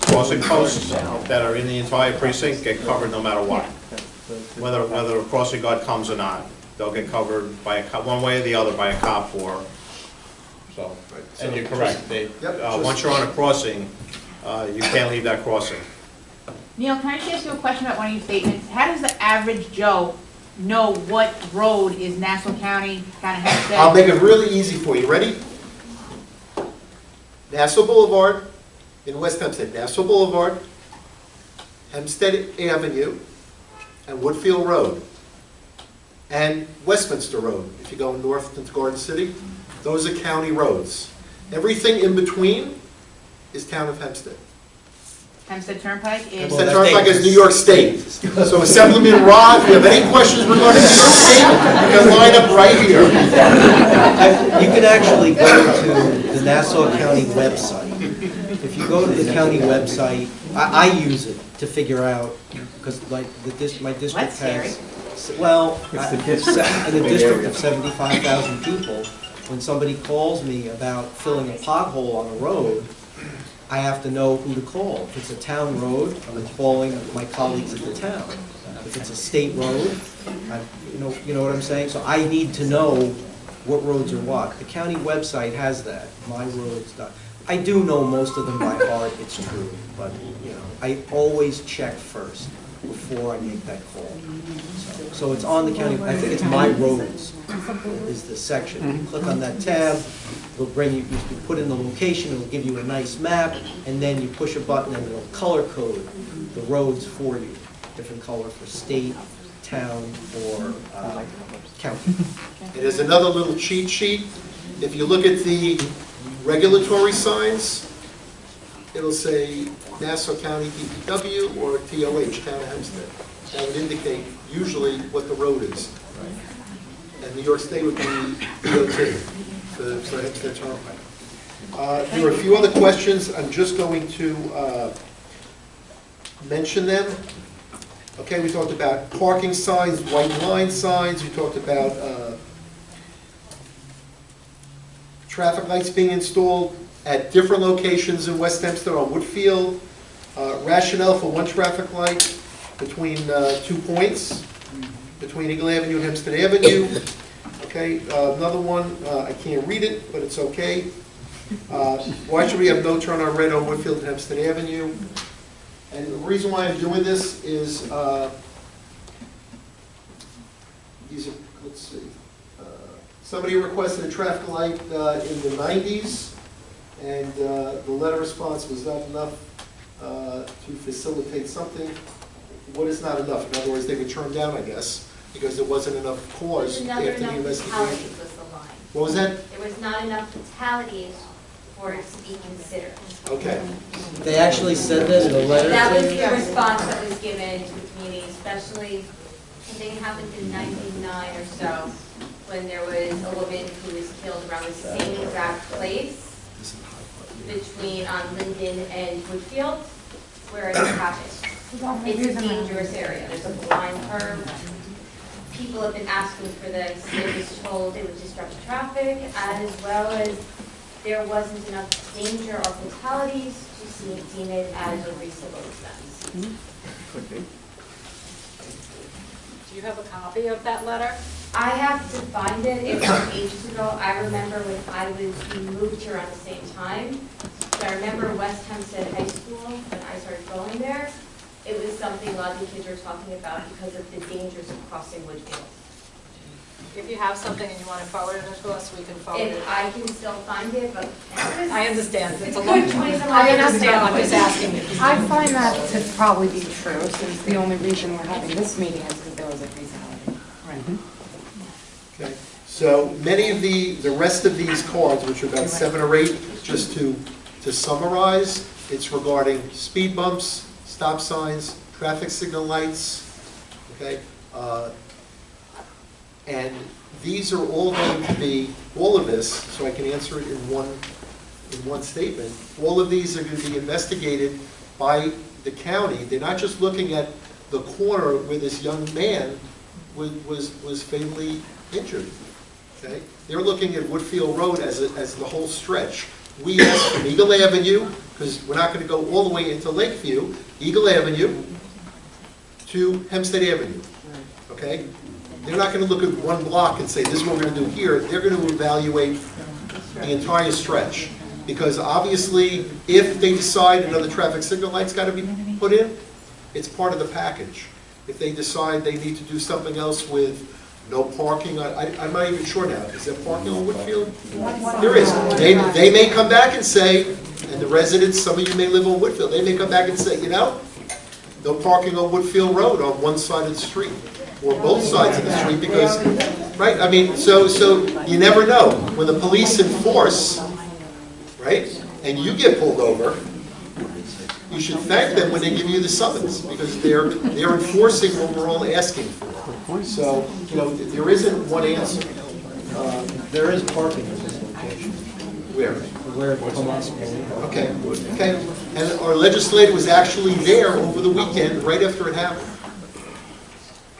Speaker 4: crossing posts that are in the entire precinct get covered no matter what. Whether a crossing guard comes or not, they'll get covered by one way or the other by a cop or, so. And you're correct, once you're on a crossing, you can't leave that crossing.
Speaker 12: Neil, can I just ask you a question about one of your statements? How does the average Joe know what road is Nassau County, kind of Hempstead?
Speaker 1: I'll make it really easy for you. Ready? Nassau Boulevard in West Hempstead. Nassau Boulevard, Hempstead Avenue, and Woodfield Road, and Westminster Road, if you go north into Garden City. Those are county roads. Everything in between is town of Hempstead.
Speaker 12: Hempstead Turnpike is?
Speaker 1: Hempstead Turnpike is New York State. So Assemblyman Ra, if you have any questions regarding New York State, you can line up right here.
Speaker 3: You can actually go to the Nassau County website. If you go to the county website, I use it to figure out, because like my district
Speaker 12: That's scary.
Speaker 3: has, well, in a district of 75,000 people, when somebody calls me about filling a pothole on a road, I have to know who to call. If it's a town road, I'm calling my colleagues at the town. If it's a state road, you know what I'm saying? So I need to know what roads are what. The county website has that, myroads.com. I do know most of them by heart, it's true, but, you know, I always check first before I make that call. So it's on the county, I think it's My Roads is the section. You click on that tab, it'll bring you put in the location, it'll give you a nice map, and then you push a button and it'll color code the roads for you. Different color for state, town, or county.
Speaker 1: It is another little cheat sheet. If you look at the regulatory signs, it'll say Nassau County DPW or TOH, Town of Hempstead. That would indicate usually what the road is. And New York State would be DOT, for Hempstead Turnpike. There are a few other questions. I'm just going to mention them. Okay, we talked about parking signs, white line signs. We talked about traffic lights being installed at different locations in West Hempstead on Woodfield. Rationale for one traffic light between 2 points, between Eagle Avenue and Hempstead Avenue. Okay, another one, I can't read it, but it's okay. Why should we have no turn on red on Woodfield and Hempstead Avenue? And the reason why I'm doing this is, these are, let's see. Somebody requested a traffic light in the 90s, and the letter response was not enough to facilitate something. What is not enough? In other words, they were turned down, I guess, because there wasn't enough cause after the investigation.
Speaker 13: Was the line.
Speaker 1: What was that?
Speaker 13: There was not enough fatalities for it to be considered.
Speaker 1: Okay.
Speaker 3: They actually said that in a letter?
Speaker 13: That was the response that was given to the community, especially, I think it happened in 99 or so, when there was a woman who was killed around the same exact place between Linden and Woodfield, where it happened. It's a dangerous area. There's a blind curve. People have been asking for this. It was told it would disrupt traffic, as well as there wasn't enough danger or fatalities to deem it as a reasonable expense.
Speaker 2: Do you have a copy of that letter?
Speaker 13: I have to find it. It was ages ago. I remember when we moved here around the same time. So I remember West Hempstead High School, when I started going there, it was something a lot of the kids were talking about because of the dangers of crossing Woodfield.
Speaker 2: If you have something and you want to forward it to us, we can forward it.
Speaker 13: If I can still find it, but
Speaker 2: I understand. It's a
Speaker 13: good
Speaker 2: long
Speaker 13: 20-some
Speaker 2: I
Speaker 13: years
Speaker 2: understand,
Speaker 13: ago.
Speaker 2: I'm just asking you.
Speaker 9: I find that to probably be true, since the only reason we're having this meeting is because there was a fatality. Right.
Speaker 1: Okay. So many of the rest of these cards, which are about 7 or 8, just to summarize, it's regarding speed bumps, stop signs, traffic signal lights, okay? And these are all going to be, all of this, so I can answer it in one statement, all of these are going to be investigated by the county. They're not just looking at the corner where this young man was fatally injured, okay? They're looking at Woodfield Road as the whole stretch. We asked from Eagle Avenue, because we're not going to go all the way into Lakeview, Eagle Avenue to Hempstead Avenue, okay? They're not going to look at one block and say, this is what we're going to do here. They're going to evaluate the entire stretch. Because obviously, if they decide another traffic signal light's got to be put in, it's part of the package. If they decide they need to do something else with no parking, I'm not even sure now. Is there parking on Woodfield? There is. They may come back and say, and the residents, some of you may live on Woodfield, they may come back and say, you know, no parking on Woodfield Road on one side of the street, or both sides of the street, because, right? I mean, so you never know. When the police enforce, right, and you get pulled over, you should thank them when they give you the summons, because they're enforcing what we're all asking for. So, you know, there isn't one answer.
Speaker 3: There is parking at this location.
Speaker 1: Where?
Speaker 3: Where Tomas.
Speaker 1: Okay, okay. And our legislator was actually there over the weekend, right after it happened.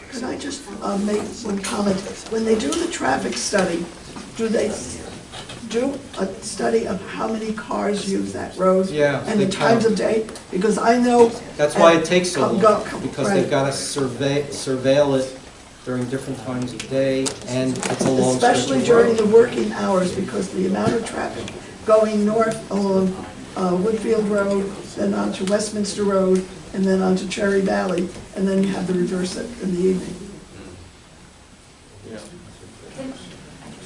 Speaker 14: Could I just make one comment? When they do the traffic study, do they do a study of how many cars use that road?
Speaker 3: Yeah,
Speaker 14: And
Speaker 3: they
Speaker 14: the times
Speaker 3: count.
Speaker 14: of day? Because I know.
Speaker 3: That's why it takes so long,
Speaker 14: Come-
Speaker 3: because
Speaker 14: right.
Speaker 3: they've got to surveil it during different times of day, and it's a long stretch
Speaker 14: Especially
Speaker 3: of
Speaker 14: during
Speaker 3: road.
Speaker 14: the working hours, because the amount of traffic going north along Woodfield Road, then onto Westminster Road, and then onto Cherry Valley, and then you have the reverse in the evening.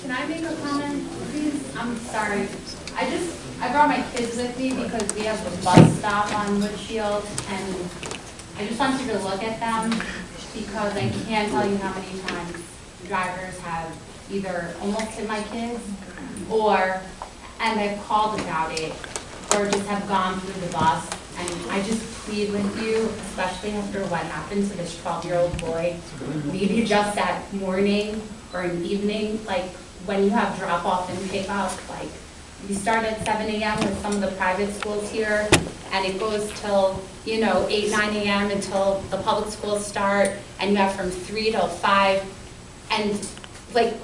Speaker 15: Can I make a comment, please? I'm sorry. I brought my kids with me because we have a bus stop on Woodfield, and I just wanted to look at them because I can't tell you how many times drivers have either almost hit my kids, and I've called about it, or just have gone through the bus. And I just plead with you, especially after what happened to this 12-year-old boy, maybe just that morning or an evening, like when you have drop-off and pick-up, like we start at 7 a.m. with some of the private schools here, and it goes till, 8, 9 a.m. until the public schools start, and you have from 3 till 5. And like,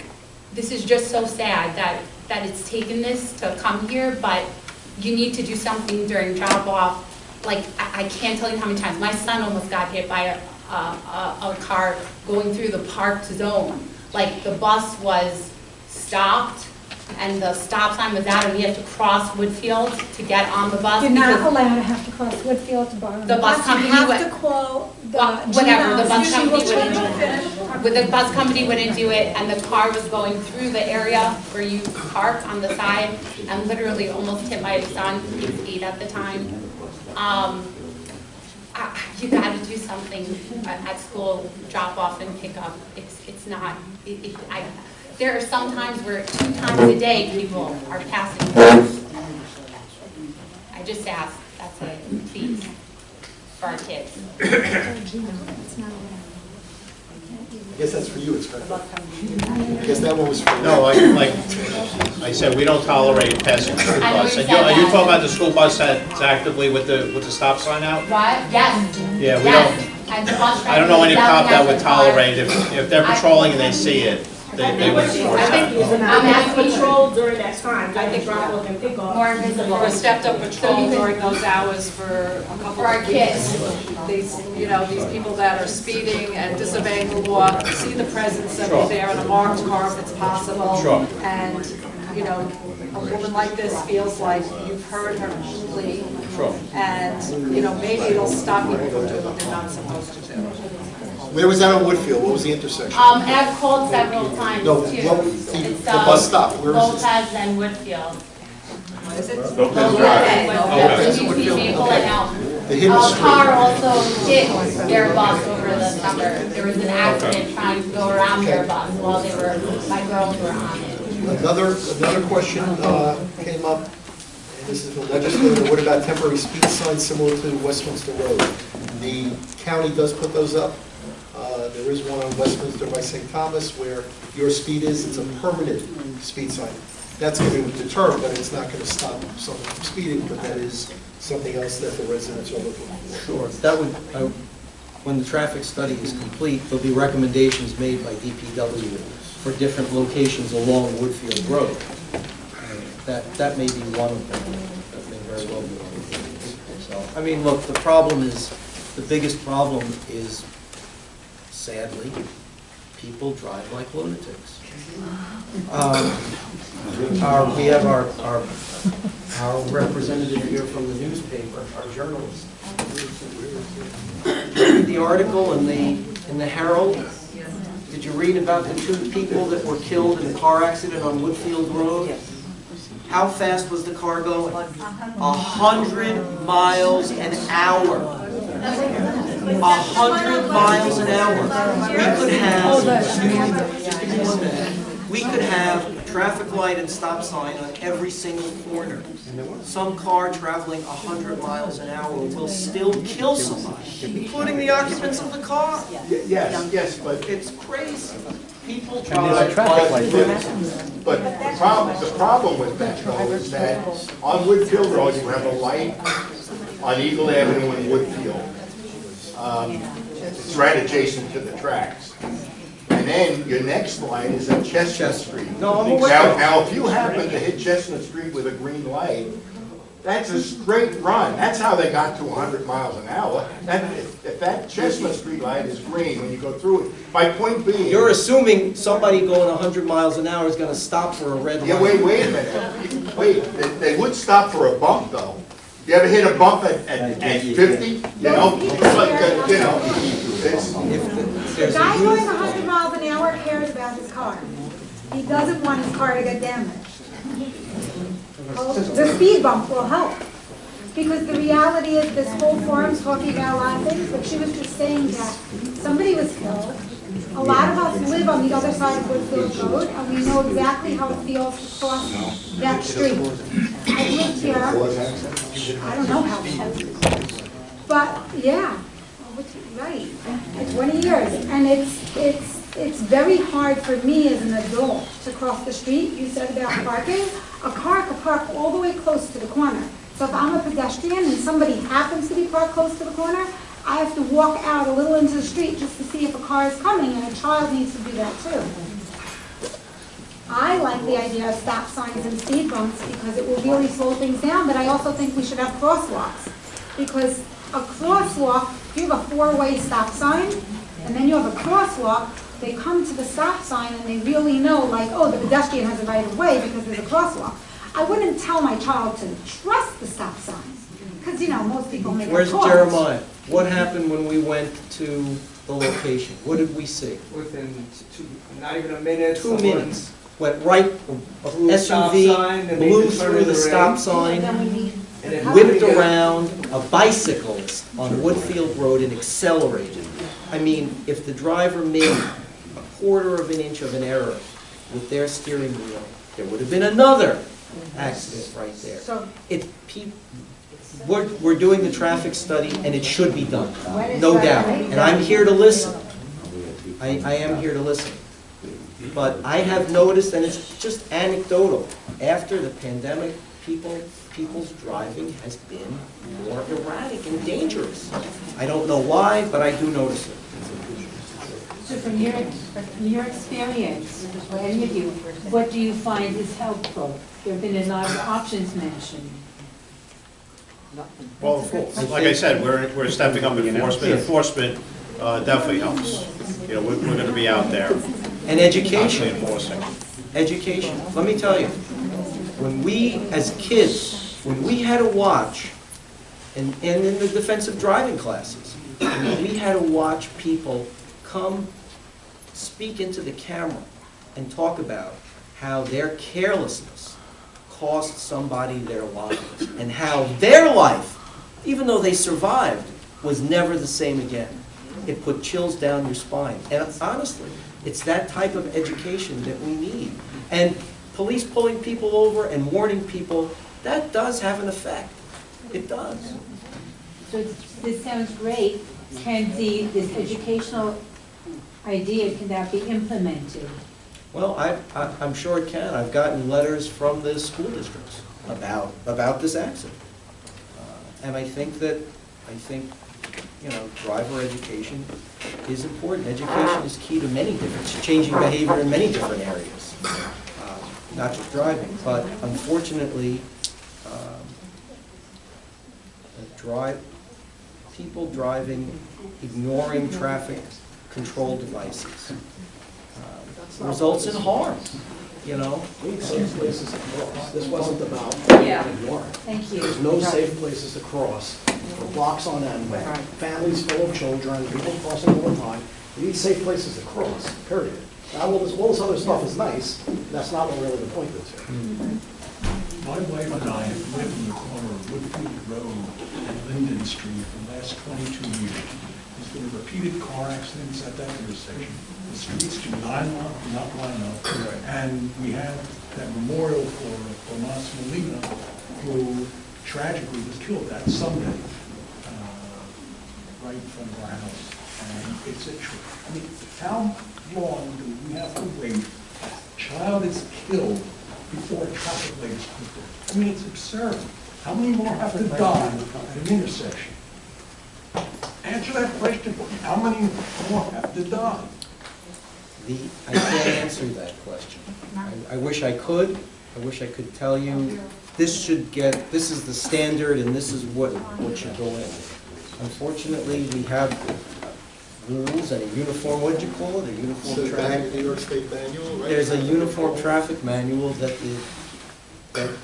Speaker 15: this is just so sad that it's taken this to come here, but you need to do something during drop-off. Like, I can't tell you how many times. My son almost got hit by a car going through the parked zone. Like, the bus was stopped, and the stop sign was out, and he had to cross Woodfield to get on the bus.
Speaker 7: You're not
Speaker 15: because
Speaker 7: allowed to have to cross Woodfield to borrow
Speaker 15: the bus company
Speaker 7: You have
Speaker 15: went-
Speaker 7: to call the
Speaker 15: whatever, the bus
Speaker 7: She
Speaker 15: company
Speaker 7: will
Speaker 15: wouldn't
Speaker 7: try
Speaker 15: do
Speaker 7: to
Speaker 15: it.
Speaker 7: finish.
Speaker 15: But the bus company wouldn't do it, and the car was going through the area where you park on the side, and literally almost hit my son. He was 8 at the time. You got to do something at school, drop off and pick up. It's not. There are some times where 2 times a day people are passing through. I just ask. That's it, please, for our kids.
Speaker 1: I guess that's for you, Inspector. I guess that one was for you.
Speaker 4: No, like I said, we don't tolerate passing the school
Speaker 15: I know
Speaker 4: bus.
Speaker 15: you
Speaker 4: And
Speaker 15: said
Speaker 4: are you
Speaker 15: that.
Speaker 4: talking about the school bus that's actively with the stop sign out?
Speaker 15: What? Yes.
Speaker 4: Yeah, we
Speaker 15: Yes.
Speaker 4: don't,
Speaker 15: And the bus
Speaker 4: I don't know any
Speaker 15: driver
Speaker 4: cop that
Speaker 15: yelling
Speaker 4: would
Speaker 15: at the car.
Speaker 4: tolerate if they're patrolling and they see it, they would enforce that.
Speaker 5: I'm asking patrol during that time, I think drop off and pick up.
Speaker 15: More visible.
Speaker 2: Or a stepped-up patrol
Speaker 15: So you can-
Speaker 2: during those hours for a couple
Speaker 15: For our
Speaker 2: of weeks.
Speaker 15: kids.
Speaker 2: These people that are speeding and disobeying the law, see the presence of you there in a marked car if it's possible.
Speaker 4: Sure.
Speaker 2: And, a woman like this feels like you've heard her plea.
Speaker 4: Sure.
Speaker 2: And, maybe it'll stop people from doing what they're not supposed to do.
Speaker 1: Where was that on Woodfield? What was the intersection?
Speaker 15: And I've called several times
Speaker 1: No,
Speaker 15: too.
Speaker 1: what-
Speaker 15: It's,
Speaker 1: the bus stop, where is this?
Speaker 15: Lopez and Woodfield.
Speaker 2: Is it?
Speaker 15: Lopez and Woodfield. So you see Maple and Elm.
Speaker 1: The hidden
Speaker 15: A
Speaker 1: street.
Speaker 15: car also hit their bus over the summer. There was an accident trying to go around their bus while my girls were on it.
Speaker 1: Another question came up, and this is from the legislator. What about temporary speed signs similar to Westminster Road? The county does put those up. There is one on Westminster by St. Thomas where your speed is, it's a permanent speed sign. That's going to deter, but it's not going to stop someone from speeding, but that is something else that the residents are looking for.
Speaker 3: Sure. That would, when the traffic study is complete, there'll be recommendations made by DPW for different locations along Woodfield Road. That may be one of them. That may very well be one of them. So, I mean, look, the biggest problem is, sadly, people drive like lunatics. We have our representative here from the newspaper, our journalist. Did you read the article in the Herald? Did you read about the 2 people that were killed in a car accident on Woodfield Road? How fast was the car going? 100 miles an hour. 100 miles an hour. We could have, just give me 1 minute. We could have a traffic light and stop sign on every single corner. Some car traveling 100 miles an hour will still kill somebody, including the occupants of the car.
Speaker 11: Yes, but
Speaker 3: It's crazy. People
Speaker 11: But
Speaker 3: drive.
Speaker 11: the problem with that though is that on Woodfield Road, you have a light on Eagle Avenue in Woodfield. It's right adjacent to the tracks. And then your next light is at Chestnut Street.
Speaker 3: No, I'm aware.
Speaker 11: Now, if you happen to hit Chestnut Street with a green light, that's a straight run. That's how they got to 100 miles an hour. If that Chestnut Street light is green when you go through it, my point being...
Speaker 3: You're assuming somebody going 100 miles an hour is going to stop for a red light.
Speaker 11: Yeah, wait a minute. Wait, they would stop for a bump, though. You ever hit a bump at 50? You know, it's...
Speaker 7: The guy going 100 miles an hour cares about his car. He doesn't want his car to get damaged. The speed bump will help. Because the reality is this whole forum's talking about a lot of things, but she was just saying that somebody was killed. A lot of us live on the other side of Woodfield Road, and we know exactly how it feels to cross that street. I've lived here, I don't know how long, but yeah, right, 20 years. And it's very hard for me as an adult to cross the street. You said about parking. A car could park all the way close to the corner. So if I'm a pedestrian and somebody happens to be parked close to the corner, I have to walk out a little into the street just to see if a car is coming, and a child needs to do that too. I like the idea of stop signs and speed bumps because it will really slow things down, but I also think we should have crosswalks. Because a crosswalk, if you have a four-way stop sign, and then you have a crosswalk, they come to the stop sign and they really know, like, oh, the pedestrian has a right of way because there's a crosswalk. I wouldn't tell my child to trust the stop signs, because, you know, most people make a
Speaker 3: Where's
Speaker 7: call.
Speaker 3: Jeremiah? What happened when we went to the location? What did we see?
Speaker 16: Within not even a minute.
Speaker 3: 2 minutes. Went right,
Speaker 16: Blew stop sign,
Speaker 3: SUV,
Speaker 16: and
Speaker 3: blew
Speaker 16: made the turn
Speaker 3: through
Speaker 16: in
Speaker 3: the
Speaker 16: the
Speaker 3: stop
Speaker 16: rain.
Speaker 3: sign,
Speaker 16: And then
Speaker 3: whipped around a bicyclist on Woodfield Road and accelerated. I mean, if the driver made a quarter of an inch of an error with their steering wheel, there would have been another accident right there.
Speaker 7: So,
Speaker 3: We're doing the traffic study, and it should be done, no doubt. And I'm here to listen. I am here to listen. But I have noticed, and it's just anecdotal, after the pandemic, people's driving has been more erratic and dangerous. I don't know why, but I do notice it.
Speaker 17: So from your experience, or any of you, what do you find is helpful? There have been a lot of options mentioned.
Speaker 4: Well, like I said, we're stepping up enforcement. Enforcement definitely helps. You know, we're going to be out there.
Speaker 3: And education.
Speaker 4: Enforcing.
Speaker 3: Education. Let me tell you, when we, as kids, when we had to watch, and in the defensive driving classes, we had to watch people come speak into the camera and talk about how their carelessness cost somebody their lives, and how their life, even though they survived, was never the same again. It put chills down your spine. And honestly, it's that type of education that we need. And police pulling people over and warning people, that does have an effect. It does.
Speaker 17: So this sounds great. Can this educational idea, can that be implemented?
Speaker 3: Well, I'm sure it can. I've gotten letters from the school districts about this accident. And I think, you know, driver education is important. Education is key to many different, changing behavior in many different areas, not just driving. But unfortunately, people driving, ignoring traffic control devices, results in harm, you know?
Speaker 18: Safe places to cross. This wasn't about ignoring.
Speaker 17: Thank you.
Speaker 18: There's no safe places to cross for blocks on end. Families full of children, people crossing all the time. You need safe places to cross, period. Now, all this other stuff is nice, that's not what really the point is here.
Speaker 19: My wife and I have lived in the corner of Woodfield Road and Linden Street for the last 22 years. There's been repeated car accidents at that intersection. The streets do not line up. And we have that memorial for Tomas Molina, who tragically was killed that Sunday, right in front of our house. And it's I mean, how long do we have to wait? A child is killed before a traffic light is put there. I mean, it's absurd. How many more have to die at an intersection? Answer that question. How many more have to die?
Speaker 3: I can't answer that question. I wish I could. I wish I could tell you, this is the standard and this is what should go in. Unfortunately, we have rules and a uniform, what did you call it, a uniform traffic?
Speaker 1: New York State manual, right?
Speaker 3: There's a uniform traffic manual that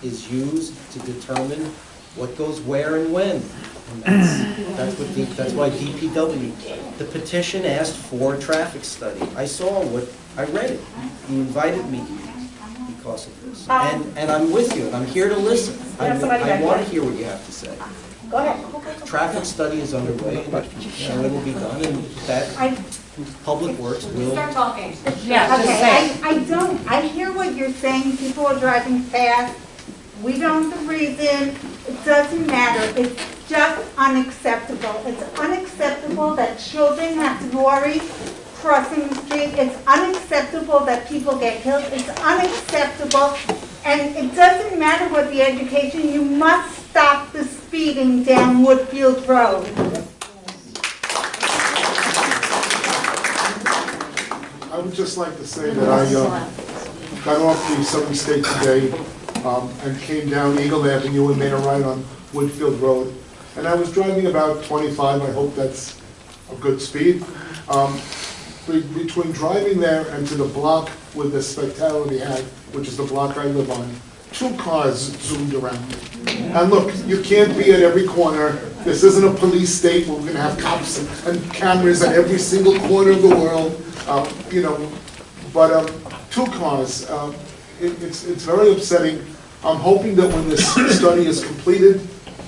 Speaker 3: is used to determine what goes where and when. And that's why DPW, the petition asked for a traffic study. I read it. You invited me because of this. And I'm with you, and I'm here to listen. I want to hear what you have to say.
Speaker 5: Go ahead.
Speaker 3: Traffic study is underway, and it'll be done, and that Public Works will.
Speaker 15: Start talking.
Speaker 9: Yeah, just say.
Speaker 7: I hear what you're saying, people are driving fast, we don't have the reason, it doesn't matter, it's just unacceptable. It's unacceptable that children have to worry crossing the street, it's unacceptable that people get killed, it's unacceptable, and it doesn't matter what the education, you must stop the speeding down Woodfield Road.
Speaker 1: I would just like to say that I got off the Southern State today and came down Eagle Avenue and made a right on Woodfield Road. And I was driving about 25, I hope that's a good speed. Between driving there and to the block where the fatality had, which is the block I live on, 2 cars zoomed around me. And look, you can't be at every corner. This isn't a police state where we're going to have cops and cameras at every single corner of the world. But 2 cars, it's very upsetting. I'm hoping that when this study is completed,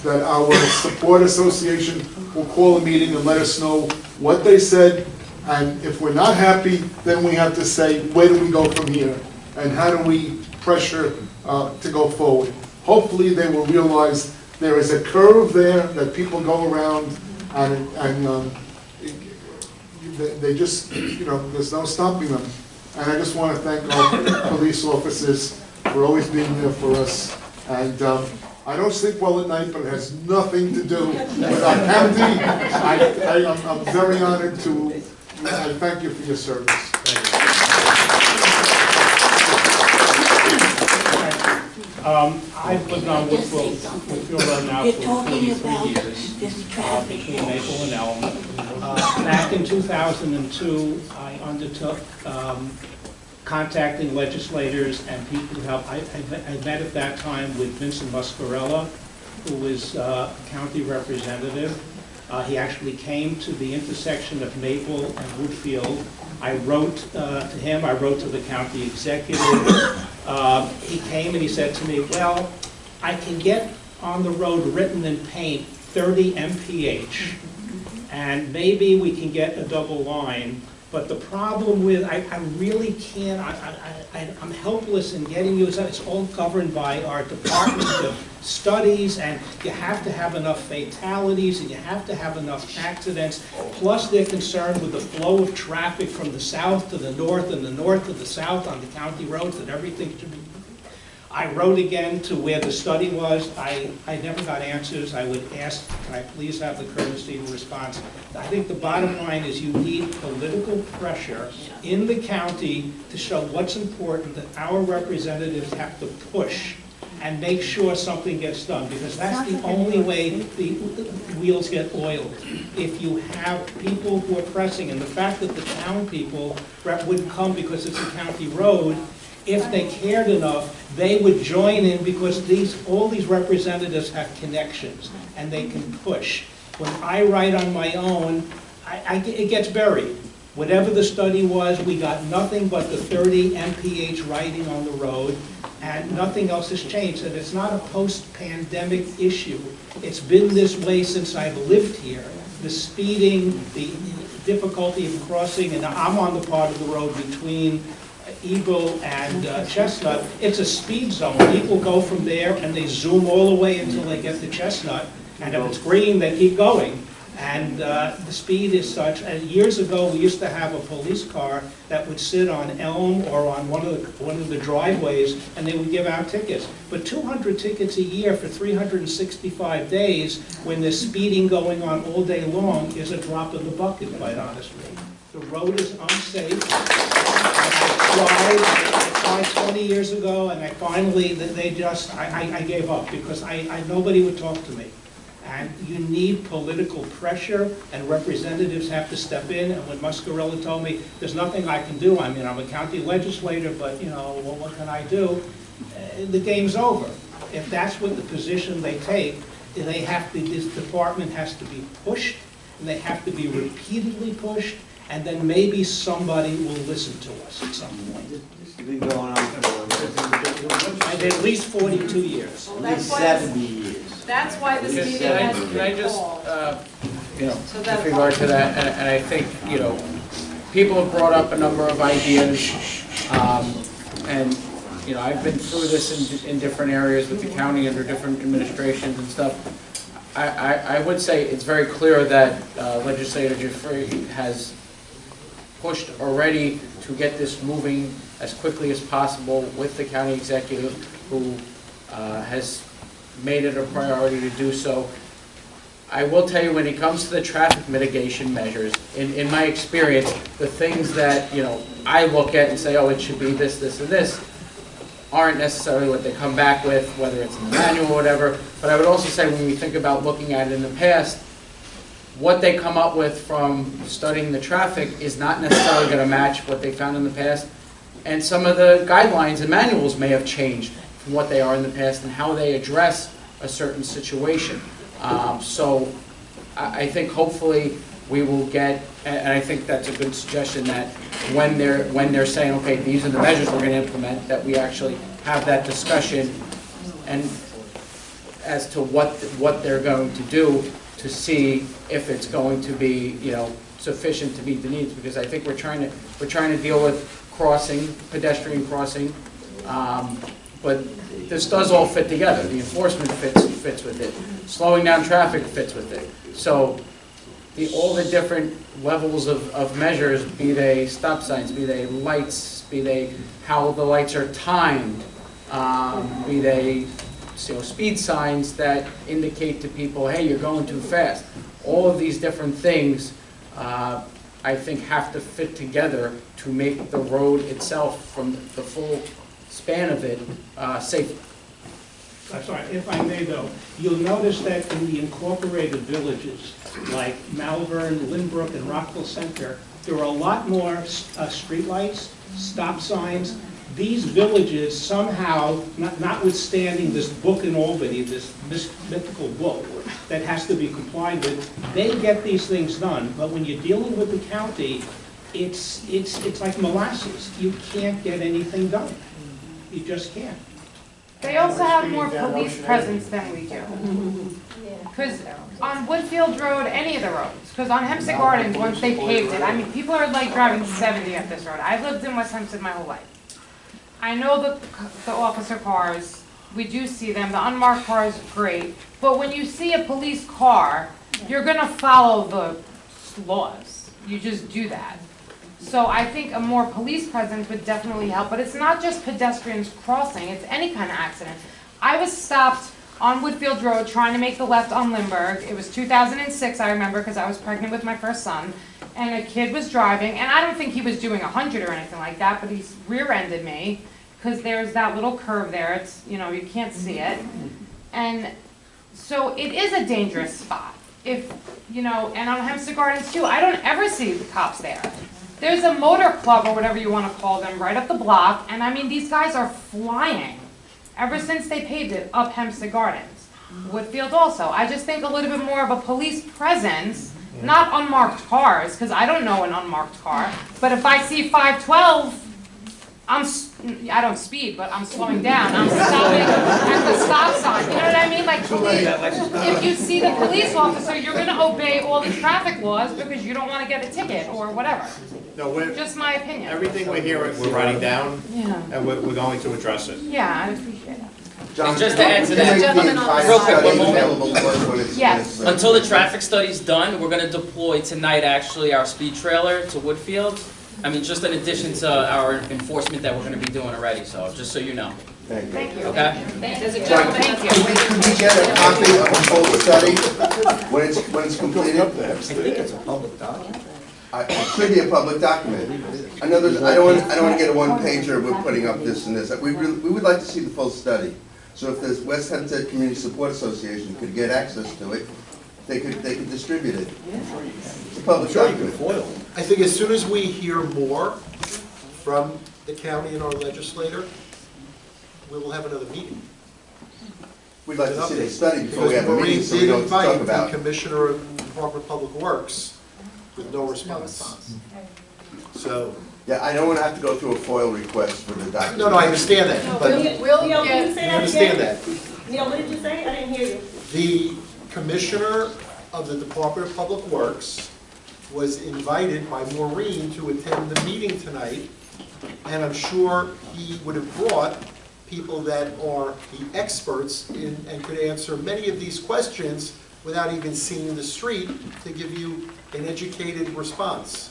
Speaker 1: that our support association will call a meeting and let us know what they said. And if we're not happy, then we have to say, where do we go from here? And how do we pressure to go forward? Hopefully they will realize there is a curve there that people go around and they just, there's no stopping them. And I just want to thank our police officers for always being there for us. And I don't sleep well at night, but it has nothing to do with our county. I'm very honored to, I thank you for your service.
Speaker 20: I've lived on Woodfield Road now for 43 years, between Maple and Elm. Back in 2002, I undertook contacting legislators and people who help. I met at that time with Vincent Muscarella, who was a county representative. He actually came to the intersection of Maple and Woodfield. I wrote to him, I wrote to the county executive. He came and he said to me, well, I can get on the road written in paint 30 mph, and maybe we can get a double line. But the problem with, I really can't, I'm helpless in getting you, it's all governed by our Department of Studies, and you have to have enough fatalities, and you have to have enough accidents, plus they're concerned with the flow of traffic from the south to the north, and the north to the south on the county roads, that everything should be. I wrote again to where the study was. I never got answers. I would ask, can I please have the courtesy of a response? I think the bottom line is you need political pressure in the county to show what's important, that our representatives have to push and make sure something gets done, because that's the only way the wheels get oiled. If you have people who are pressing, and the fact that the town people wouldn't come because it's a county road, if they cared enough, they would join in, because all these representatives have connections and they can push. When I write on my own, it gets buried. Whatever the study was, we got nothing but the 30 mph writing on the road, and nothing else has changed. And it's not a post-pandemic issue. It's been this way since I've lived here. the speeding, the difficulty of crossing, and I'm on the part of the road between Eagle and Chestnut, it's a speed zone. People go from there and they zoom all the way until they get to Chestnut, and if it's green, they keep going. And the speed is such, and years ago, we used to have a police car that would sit on Elm or on one of the driveways, and they would give out tickets. But 200 tickets a year for 365 days, when there's speeding going on all day long, is a drop in the bucket, quite honestly. The road is unsafe. I tried 20 years ago, and I finally, I gave up, because nobody would talk to me. And you need political pressure, and representatives have to step in. And when Muscarella told me, there's nothing I can do, I mean, I'm a county legislator, but, you know, well, what can I do? The game's over. If that's what the position they take, they have to, this department has to be pushed, and they have to be repeatedly pushed, and then maybe somebody will listen to us at some point.
Speaker 16: This has been going on for
Speaker 20: At least 42 years.
Speaker 10: Well,
Speaker 16: at least 70 years.
Speaker 10: That's why this meeting has to be
Speaker 21: Can I just,
Speaker 10: called.
Speaker 21: you know,
Speaker 10: So that-
Speaker 21: with regard to that, and I think, you know, people have brought up a number of ideas, and, you know, I've been through this in different areas with the county under different administrations and stuff. I would say it's very clear that Legislator Giuffre has pushed already to get this moving as quickly as possible with the county executive, who has made it a priority to do so. I will tell you, when it comes to the traffic mitigation measures, in my experience, the things that, you know, I look at and say, oh, it should be this, this, and this, aren't necessarily what they come back with, whether it's in the manual or whatever. But I would also say, when we think about looking at it in the past, what they come up with from studying the traffic is not necessarily going to match what they found in the past. And some of the guidelines and manuals may have changed from what they are in the past and how they address a certain situation. So I think hopefully we will get, and I think that's a good suggestion, that when they're saying, okay, these are the measures we're going to implement, that we actually have that discussion and as to what they're going to do to see if it's going to be, you know, sufficient to meet the needs. Because I think we're trying to deal with crossing, pedestrian crossing, but this does all fit together. The enforcement fits with it. Slowing down traffic fits with it. So all the different levels of measures, be they stop signs, be they lights, be they how the lights are timed, be they, you know, speed signs that indicate to people, hey, you're going too fast. All of these different things, I think, have to fit together to make the road itself, from the full span of it, safe.
Speaker 20: I'm sorry, if I may though, you'll notice that in the incorporated villages, like Malvern, Lynbrook, and Rockville Center, there are a lot more streetlights, stop signs. These villages somehow, notwithstanding this book in Albany, this mythical book that has to be complied with, they get these things done. But when you're dealing with the county, it's like molasses. You can't get anything done. You just can't.
Speaker 9: They also have more police presence than we do. Because on Woodfield Road, any of the roads, because on Hempstead Gardens, once they paved it, I mean, people are like driving 70 up this road. I've lived in West Hempstead my whole life. I know the officer cars, we do see them, the unmarked cars, great. But when you see a police car, you're gonna follow the laws. You just do that. So I think a more police presence would definitely help, but it's not just pedestrians crossing, it's any kind of accident. I was stopped on Woodfield Road trying to make the left on Lynbrook. It was 2006, I remember, because I was pregnant with my first son. And a kid was driving, and I don't think he was doing 100 or anything like that, but he rear-ended me, because there's that little curve there. It's, you know, you can't see it. And so it is a dangerous spot. If, you know, and on Hempstead Gardens too, I don't ever see the cops there. There's a motor club or whatever you want to call them right up the block, and I mean, these guys are flying ever since they paved it up Hempstead Gardens. Woodfield also. I just think a little bit more of a police presence, not unmarked cars, because I don't know an unmarked car, but if I see 512, I don't speed, but I'm slowing down. I'm stopping at the stop sign. You know what I mean? Like, if you see the police officer, you're gonna obey all the traffic laws because you don't wanna get a ticket or whatever.
Speaker 4: No, we're,
Speaker 9: Just my opinion.
Speaker 4: everything we're hearing, we're writing down,
Speaker 9: Yeah.
Speaker 4: and we're going to address it.
Speaker 9: Yeah, I appreciate that.
Speaker 8: And just to add to that, real quick, one moment.
Speaker 9: Yes.
Speaker 8: Until the traffic study's done, we're gonna deploy tonight, actually, our speed trailer to Woodfield. I mean, just in addition to our enforcement that we're gonna be doing already, so, just so you know.
Speaker 9: Thank you.
Speaker 8: Okay?
Speaker 2: There's a gentleman.
Speaker 9: Thank you.
Speaker 1: Could we get a copy of the full study when it's completed?
Speaker 3: I think it's a public document.
Speaker 1: It should be a public document. I know I don't want to get a one-pager, we're putting up this and this. We would like to see the full study. So if the West Hempstead Community Support Association could get access to it, they could distribute it. It's a public document.
Speaker 6: I think as soon as we hear more from the county and our legislator, we will have another meeting.
Speaker 1: We'd like to see the study before we have a meeting, so we know what to talk
Speaker 6: Because Maureen did
Speaker 1: about.
Speaker 6: invite the Commissioner of Department of Public Works with no response. So.
Speaker 1: Yeah, I don't want to have to go through a FOIL request for the document.
Speaker 6: No, I understand that, but.
Speaker 5: Neil, can you say
Speaker 6: I
Speaker 5: that
Speaker 6: understand
Speaker 5: again?
Speaker 6: that.
Speaker 5: Neil, what did you say? I didn't hear you.
Speaker 6: The Commissioner of the Department of Public Works was invited by Maureen to attend the meeting tonight, and I'm sure he would have brought people that are the experts in, and could answer many of these questions without even seeing the street to give you an educated response.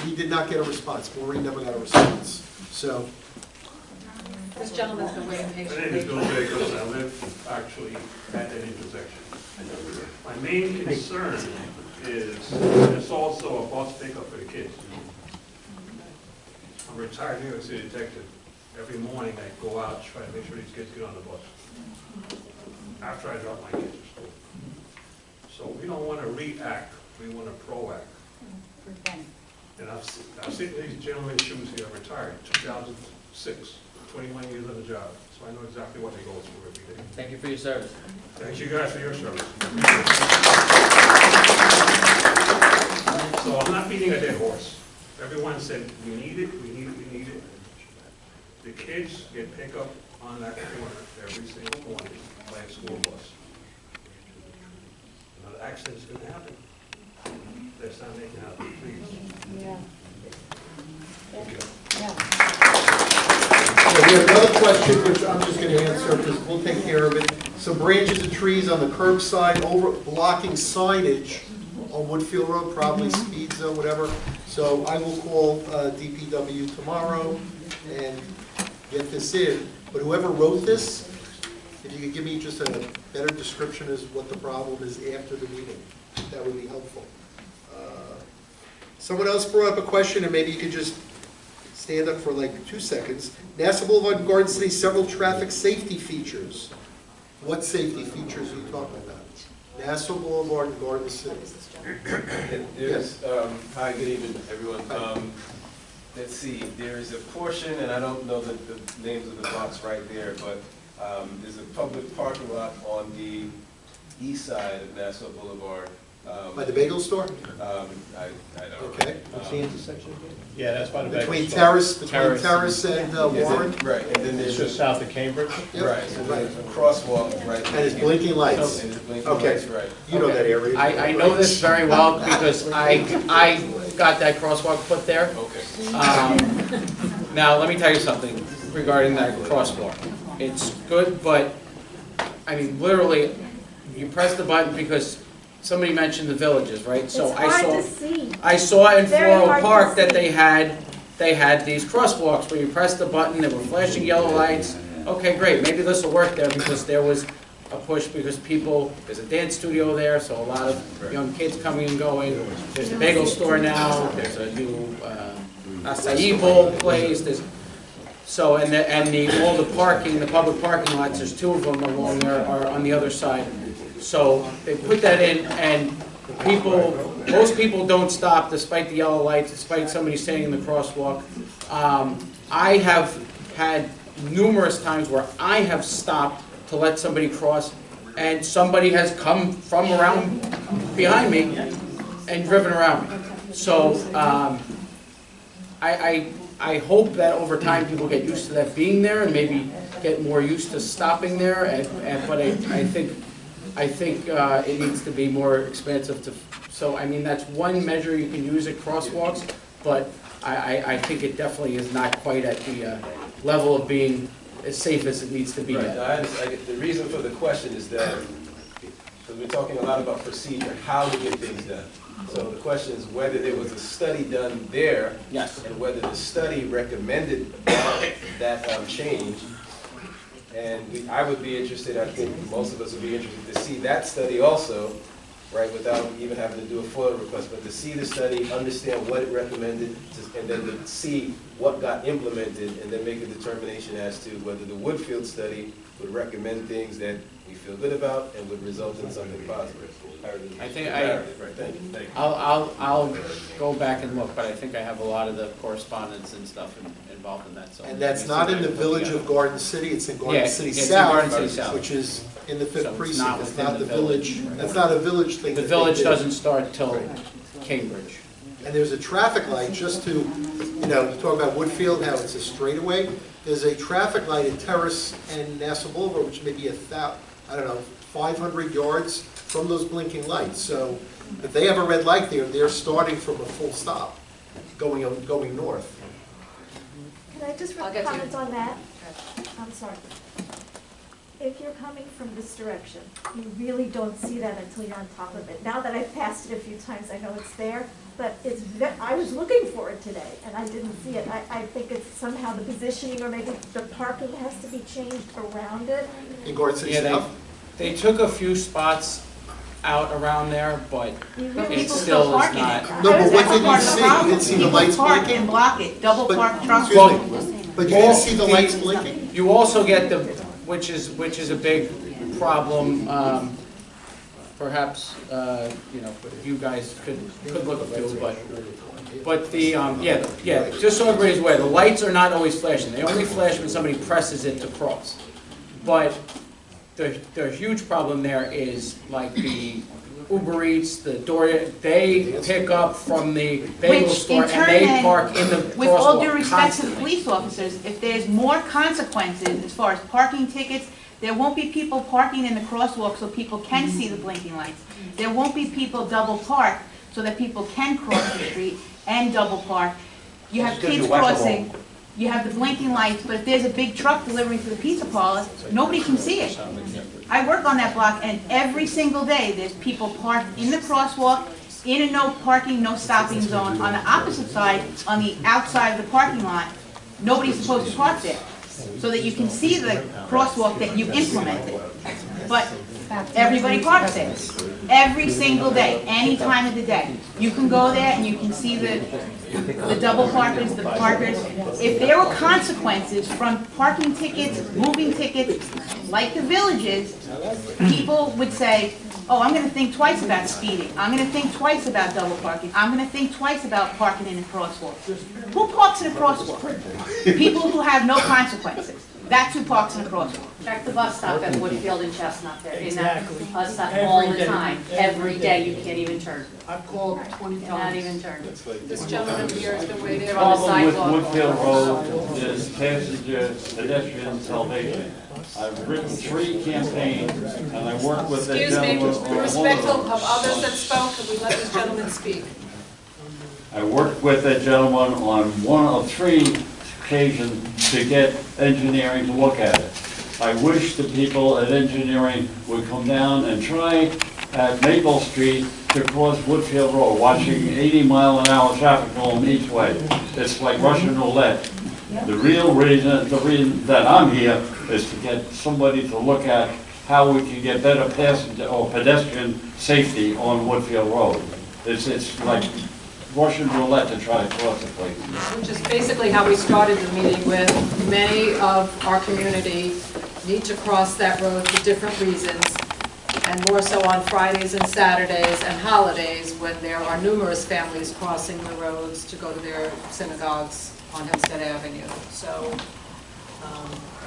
Speaker 6: He did not get a response. Maureen never got a response. So.
Speaker 2: This gentleman's been waiting
Speaker 22: My name is
Speaker 2: patiently.
Speaker 22: Giuffre because I live actually at that intersection. My main concern is there's also a bus pickup for the kids. I'm a retired New York City detective. Every morning I go out, try to make sure these kids get on the bus after I drop my kids to school. So we don't want to react, we want to proact. And I've seen these gentlemen's shoes here, retired, 2006, 21 years on the job. So I know exactly what they go through every day.
Speaker 8: Thank you for your service.
Speaker 22: Thank you guys for your service. So I'm not beating a dead horse. Everyone said, we need it, we need it, we need it. The kids get picked up on that corner every single morning by a school bus. Another accident's gonna happen. Let's not make it happen, please.
Speaker 9: Yeah.
Speaker 22: Thank you.
Speaker 6: We have another question, which I'm just going to answer because we'll take care of it. Some branches of trees on the curbside over blocking signage on Woodfield Road, probably speed zone, whatever. So I will call DPW tomorrow and get this in. But whoever wrote this, if you could give me just a better description as what the problem is after the meeting, that would be helpful. Someone else brought up a question, and maybe you could just stand up for like 2 seconds. Nassau Boulevard and Garden City, several traffic safety features. What safety features are you talking about? Nassau Boulevard and Garden City.
Speaker 23: Yes. Hi, good evening, everyone. Let's see, there is a portion, and I don't know the names of the lots right there, but there's a public parking lot on the east side of Nassau Boulevard.
Speaker 6: By the bagel store?
Speaker 23: I don't know.
Speaker 6: Okay.
Speaker 23: What's the intersection again?
Speaker 4: Yeah, that's by the bagel
Speaker 6: Between
Speaker 4: store.
Speaker 6: Terrace and Warren?
Speaker 23: Right, and then there's
Speaker 4: It's just south of Cambridge?
Speaker 6: Yep.
Speaker 23: Right, so there's a crosswalk right there.
Speaker 6: And it's blinking lights.
Speaker 23: And it's blinking
Speaker 6: Okay.
Speaker 23: lights, right.
Speaker 6: You know that area.
Speaker 8: I know this very well because I got that crosswalk put there.
Speaker 23: Okay.
Speaker 8: Now, let me tell you something regarding that crosswalk. It's good, but, I mean, literally, you press the button because somebody mentioned the villages, right? So
Speaker 7: It's hard to see.
Speaker 8: I saw in
Speaker 7: Very hard
Speaker 8: 400
Speaker 7: to
Speaker 8: Park that
Speaker 7: see.
Speaker 8: they had these crosswalks where you press the button, there were flashing yellow lights. Okay, great, maybe this will work there because there was a push because there's a dance studio there, so a lot of young kids coming and going. There's a bagel store now, there's a new acai bowl place, all the parking, the public parking lots, there's 2 of them along there, are on the other side. So they put that in, and most people don't stop despite the yellow lights, despite somebody standing in the crosswalk. I have had numerous times where I have stopped to let somebody cross, and somebody has come from around behind me and driven around me. So I
Speaker 21: I hope that over time people get used to that being there and maybe get more used to stopping there. But I think it needs to be more expansive to. So I mean that's one measure you can use at crosswalks, but I think it definitely is not quite at the level of being as safe as it needs to be.
Speaker 23: Right. The reason for the question is that because we're talking a lot about procedure, how to get things done. So the question is whether there was a study done there,
Speaker 21: yes,
Speaker 23: and whether the study recommended that change. And I would be interested, I think most of us would be interested to see that study also, right, without even having to do a FOIL request, but to see the study, understand what it recommended, and then to see what got implemented, and then make a determination as to whether the Woodfield study would recommend things that we feel good about and would result in something positive.
Speaker 21: I think
Speaker 23: Thank you.
Speaker 21: I'll go back and look, but I think I have a lot of the correspondence and stuff involved in that. So
Speaker 6: And that's not in the village of Garden City, it's in Garden City South, which is in the 5th precinct. It's not the village, that's not a village thing.
Speaker 21: The village doesn't start till Cambridge.
Speaker 6: And there's a traffic light, just to, you talk about Woodfield, how it's a straightaway. There's a traffic light at Terrace and Nassau Boulevard, which may be 500 yards from those blinking lights. So if they have a red light there, they're starting from a full stop, going north.
Speaker 12: Can I just comment on that? I'm sorry. If you're coming from this direction, you really don't see that until you're on top of it. Now that I've passed it a few times, I know it's there, but I was looking for it today, and I didn't see it. I think it's somehow the positioning, or maybe the parking has to be changed around it.
Speaker 6: In Garden City South?
Speaker 21: They took a few spots out around there, but it still is not.
Speaker 6: No, but what did you see? You didn't see the lights blinking?
Speaker 13: And block it, double park trucks.
Speaker 6: But you didn't see the lights blinking?
Speaker 21: You also get which is a big problem. Perhaps you guys could look through, but the just so everybody's aware, the lights are not always flashing. They only flash when somebody presses it to cross. But the huge problem there is like the Uber Eats, the Doria, they pick up from the bagel store and they park in the crosswalk.
Speaker 13: With all due respect to the police officers, if there's more consequences as far as parking tickets, there won't be people parking in the crosswalk so people can see the blinking lights. There won't be people double parked so that people can cross the street and double park. You have kids crossing, you have the blinking lights, but if there's a big truck delivering to the pizza parlor, nobody can see it. I work on that block, and every single day there's people parked in the crosswalk, in a no parking, no stopping zone. On the opposite side, on the outside of the parking lot, nobody's supposed to park there, so that you can see the crosswalk that you implemented. But everybody parks there, every single day, any time of the day. You can go there and you can see the double parkers, the parkers. If there were consequences from parking tickets, moving tickets, like the villages, people would say, oh, I'm going to think twice about speeding. I'm going to think twice about double parking. I'm going to think twice about parking in a crosswalk. Who parks in a crosswalk? People who have no consequences. That's who parks in a crosswalk.
Speaker 15: Check the bus stop at Woodfield and Chestnut. They're in that bus stop all the time. Every day, you can't even turn.
Speaker 18: I've called 20 times.
Speaker 15: Cannot even turn.
Speaker 2: This gentleman here has been waiting.
Speaker 15: They're on the sidewalk.
Speaker 14: Woodfield Road is passenger pedestrian salvation. I've written 3 campaigns, and I work with that gentleman on one of
Speaker 2: respectful
Speaker 14: them.
Speaker 2: of others that spoke, and we let this gentleman speak.
Speaker 14: I worked with that gentleman on 1 of 3 occasions to get engineering to look at it. I wish the people at engineering would come down and try at Maple Street to cross Woodfield Road, watching 80-mile-an-hour traffic going each way. It's like Russian roulette. The real reason that I'm here is to get somebody to look at how we can get better passenger or pedestrian safety on Woodfield Road. It's like Russian roulette to try to cross the place.
Speaker 2: Which is basically how we started the meeting with. Many of our community need to cross that road for different reasons, and more so on Fridays and Saturdays and holidays when there are numerous families crossing the roads to go to their synagogues on Hempstead Avenue. So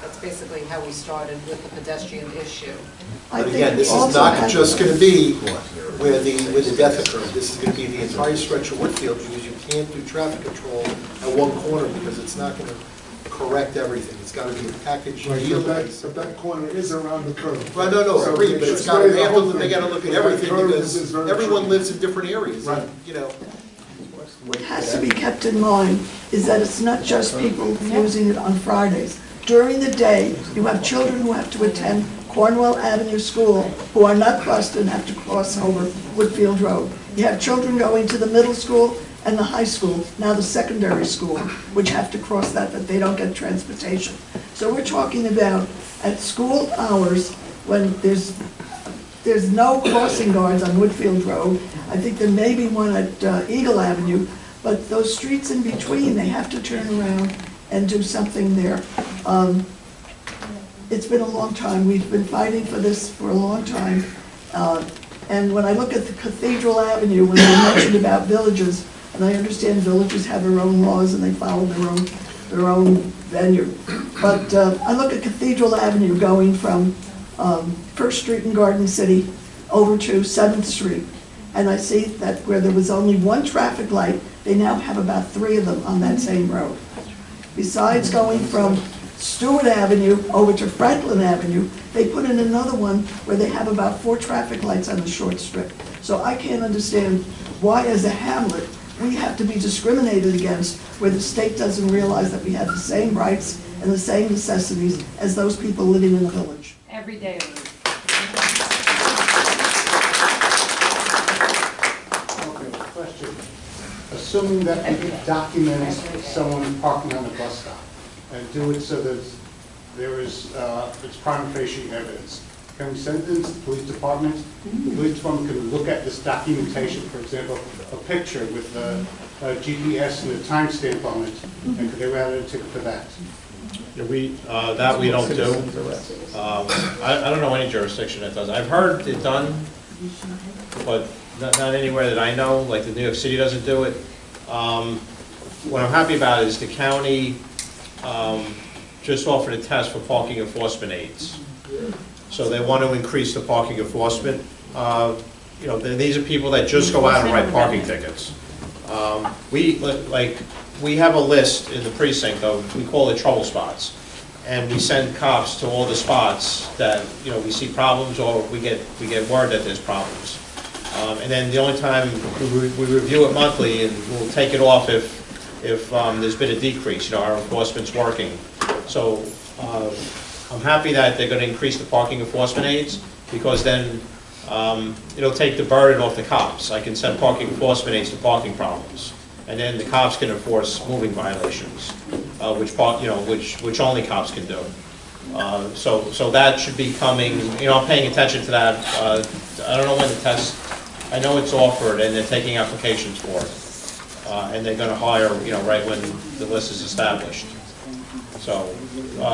Speaker 2: That's basically how we started with the pedestrian issue.
Speaker 6: But again, this is not just going to be where the death occurred. This is going to be the entire stretch of Woodfield, because you can't do traffic control at one corner, because it's not going to correct everything. It's got to be a package deal.
Speaker 1: But that corner is around the curve.
Speaker 6: Right, no,
Speaker 1: So
Speaker 6: agreed, but it's got to handle, they got to look at everything,
Speaker 1: That curve
Speaker 6: because
Speaker 1: is very
Speaker 6: everyone
Speaker 1: true.
Speaker 6: lives in different areas,
Speaker 1: Right.
Speaker 6: and, you know.
Speaker 11: What has to be kept in mind is that it's not just people using it on Fridays. During the day, you have children who have to attend Cornwall Avenue School who are not bused and have to cross over Woodfield Road. You have children going to the middle school and the high school, now the secondary school, which have to cross that, but they don't get transportation. So we're talking about at school hours, when there's no crossing guards on Woodfield Road. I think there may be one at Eagle Avenue, but those streets in between, they have to turn around and do something there. It's been a long time. We've been fighting for this for a long time. And when I look at the Cathedral Avenue, when I mentioned about villages, and I understand villages have their own laws and they follow their own venue. But I look at Cathedral Avenue going from First Street in Garden City over to 7th Street. And I see that where there was only one traffic light, they now have about 3 of them on that same road. Besides going from Stewart Avenue over to Franklin Avenue, they put in another one where they have about 4 traffic lights on the short strip. So I can't understand why, as a hamlet, we have to be discriminated against, where the state doesn't realize that we have the same rights and the same necessities as those people living in the village.
Speaker 9: Every day.
Speaker 18: Okay, question. Assuming that we document someone parking on a bus stop and do it so that it's prima facie evidence, can we send it into the police department? The police department can look at this documentation, for example, a picture with the GPS and a timestamp on it, and could they write a ticket for that?
Speaker 4: Yeah, that we don't do. I don't know any jurisdiction that does. I've heard it done, but not anywhere that I know, like the New York City doesn't do it. What I'm happy about is the county just offered a test for parking enforcement aides. So they want to increase the parking enforcement. You know, these are people that just go out and write parking tickets. We have a list in the precinct of, we call it trouble spots. And we send cops to all the spots that, you know, we see problems, or we get word that there's problems. And then the only time we review it monthly, and we'll take it off if there's been a decrease, you know, our enforcement's working. So I'm happy that they're going to increase the parking enforcement aides, because then it'll take the burden off the cops. I can send parking enforcement aides to parking problems, and then the cops can enforce moving violations, which only cops can do. So that should be coming. You know, I'm paying attention to that. I don't know when the test. I know it's offered, and they're taking applications for it, and they're going to hire, you know, right when the list is established. So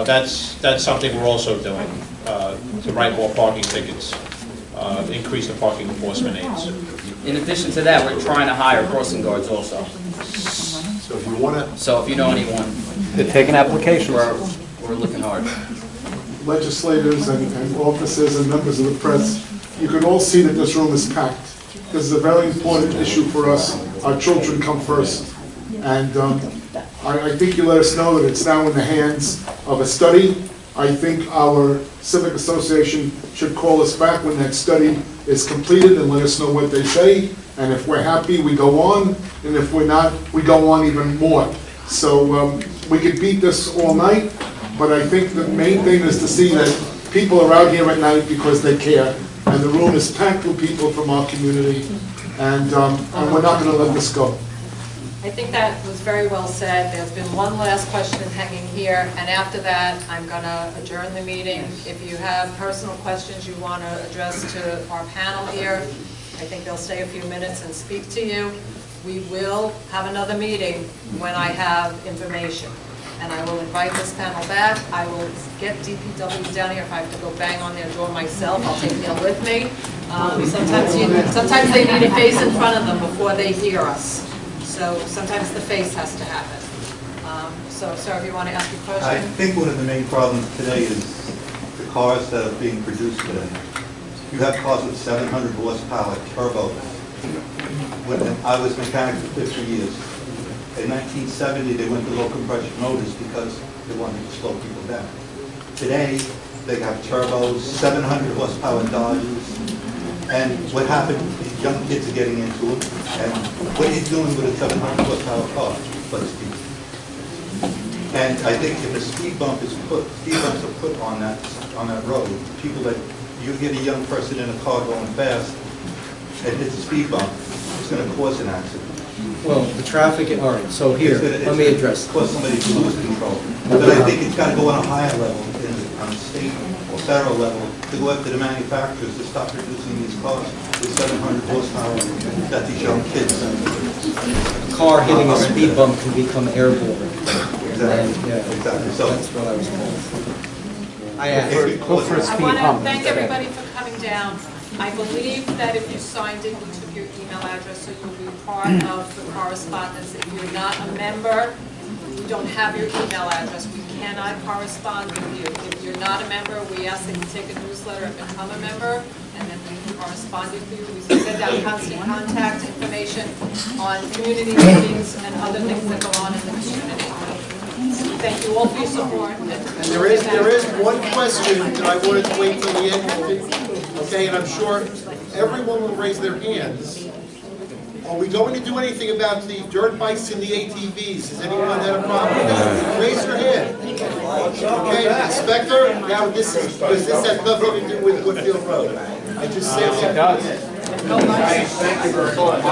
Speaker 4: that's something we're also doing, to write more parking tickets, increase the parking enforcement aides.
Speaker 8: In addition to that, we're trying to hire crossing guards also.
Speaker 6: So if you want to...
Speaker 8: So if you know anyone...
Speaker 17: They're taking applications.
Speaker 8: We're looking hard.
Speaker 1: Legislators and officers and members of the press, you can all see that this room is packed. This is a very important issue for us. Our children come first. And I think you let us know that it's now in the hands of a study. I think our civic association should call us back when that study is completed and let us know what they say. And if we're happy, we go on. And if we're not, we go on even more. So we could beat this all night, but I think the main thing is to see that people are out here at night because they care. And the room is packed with people from our community. And we're not going to let this go.
Speaker 2: I think that was very well said. There's been one last question hanging here, and after that, I'm going to adjourn the meeting. If you have personal questions you want to address to our panel here, I think they'll stay a few minutes and speak to you. We will have another meeting when I have information, and I will invite this panel back. I will get DPW down here. If I have to go bang on their door myself, I'll take Neil with me. Sometimes they need a face in front of them before they hear us. So sometimes the face has to happen. So, sir, if you want to ask a
Speaker 16: I
Speaker 2: question?
Speaker 16: think one of the main problems today is the cars that are being produced today. You have cars with 700 horsepower turbos. When I was mechanic for 50 years. In 1970, they went to low compression motors because they wanted to slow people down. Today, they have turbos, 700 horsepower Dodges, and what happened, these young kids are getting into them, and what are you doing with a 700 horsepower car but speed? And I think if a speed bumps are put on that road, people that, you get a young person in a car going fast, and hits a speed bump, it's going to cause an accident.
Speaker 3: Well, the traffic, all right, so here, let me address.
Speaker 16: Cause somebody to lose control. But I think it's got to go on a higher level, on the state or federal level, to go after the manufacturers to stop producing these cars with 700 horsepower that these young kids.
Speaker 3: A car hitting a speed bump can become airborne.
Speaker 16: Exactly.
Speaker 3: Yeah,
Speaker 16: exactly. So
Speaker 3: that's what I was told.
Speaker 2: I want to thank everybody for coming down. I believe that if you signed it, you took your email address, so you'll be part of the correspondence. If you're not a member, we don't have your email address. We cannot correspond with you. If you're not a member, we ask that you take a newsletter and become a member, and then we can correspond with you. We send out constant contact information on community meetings and other things that go on in the community. Thank you all for your support.
Speaker 6: And there is one question that I wanted to wait till the end, okay, and I'm sure everyone will raise their hands. Are we going to do anything about the dirt bikes and the ATVs? Has anyone had a problem with that? Raise your hand. Okay, Inspector, now does this have nothing to do with Woodfield Road? I just said that.
Speaker 21: It does. Thank you very much.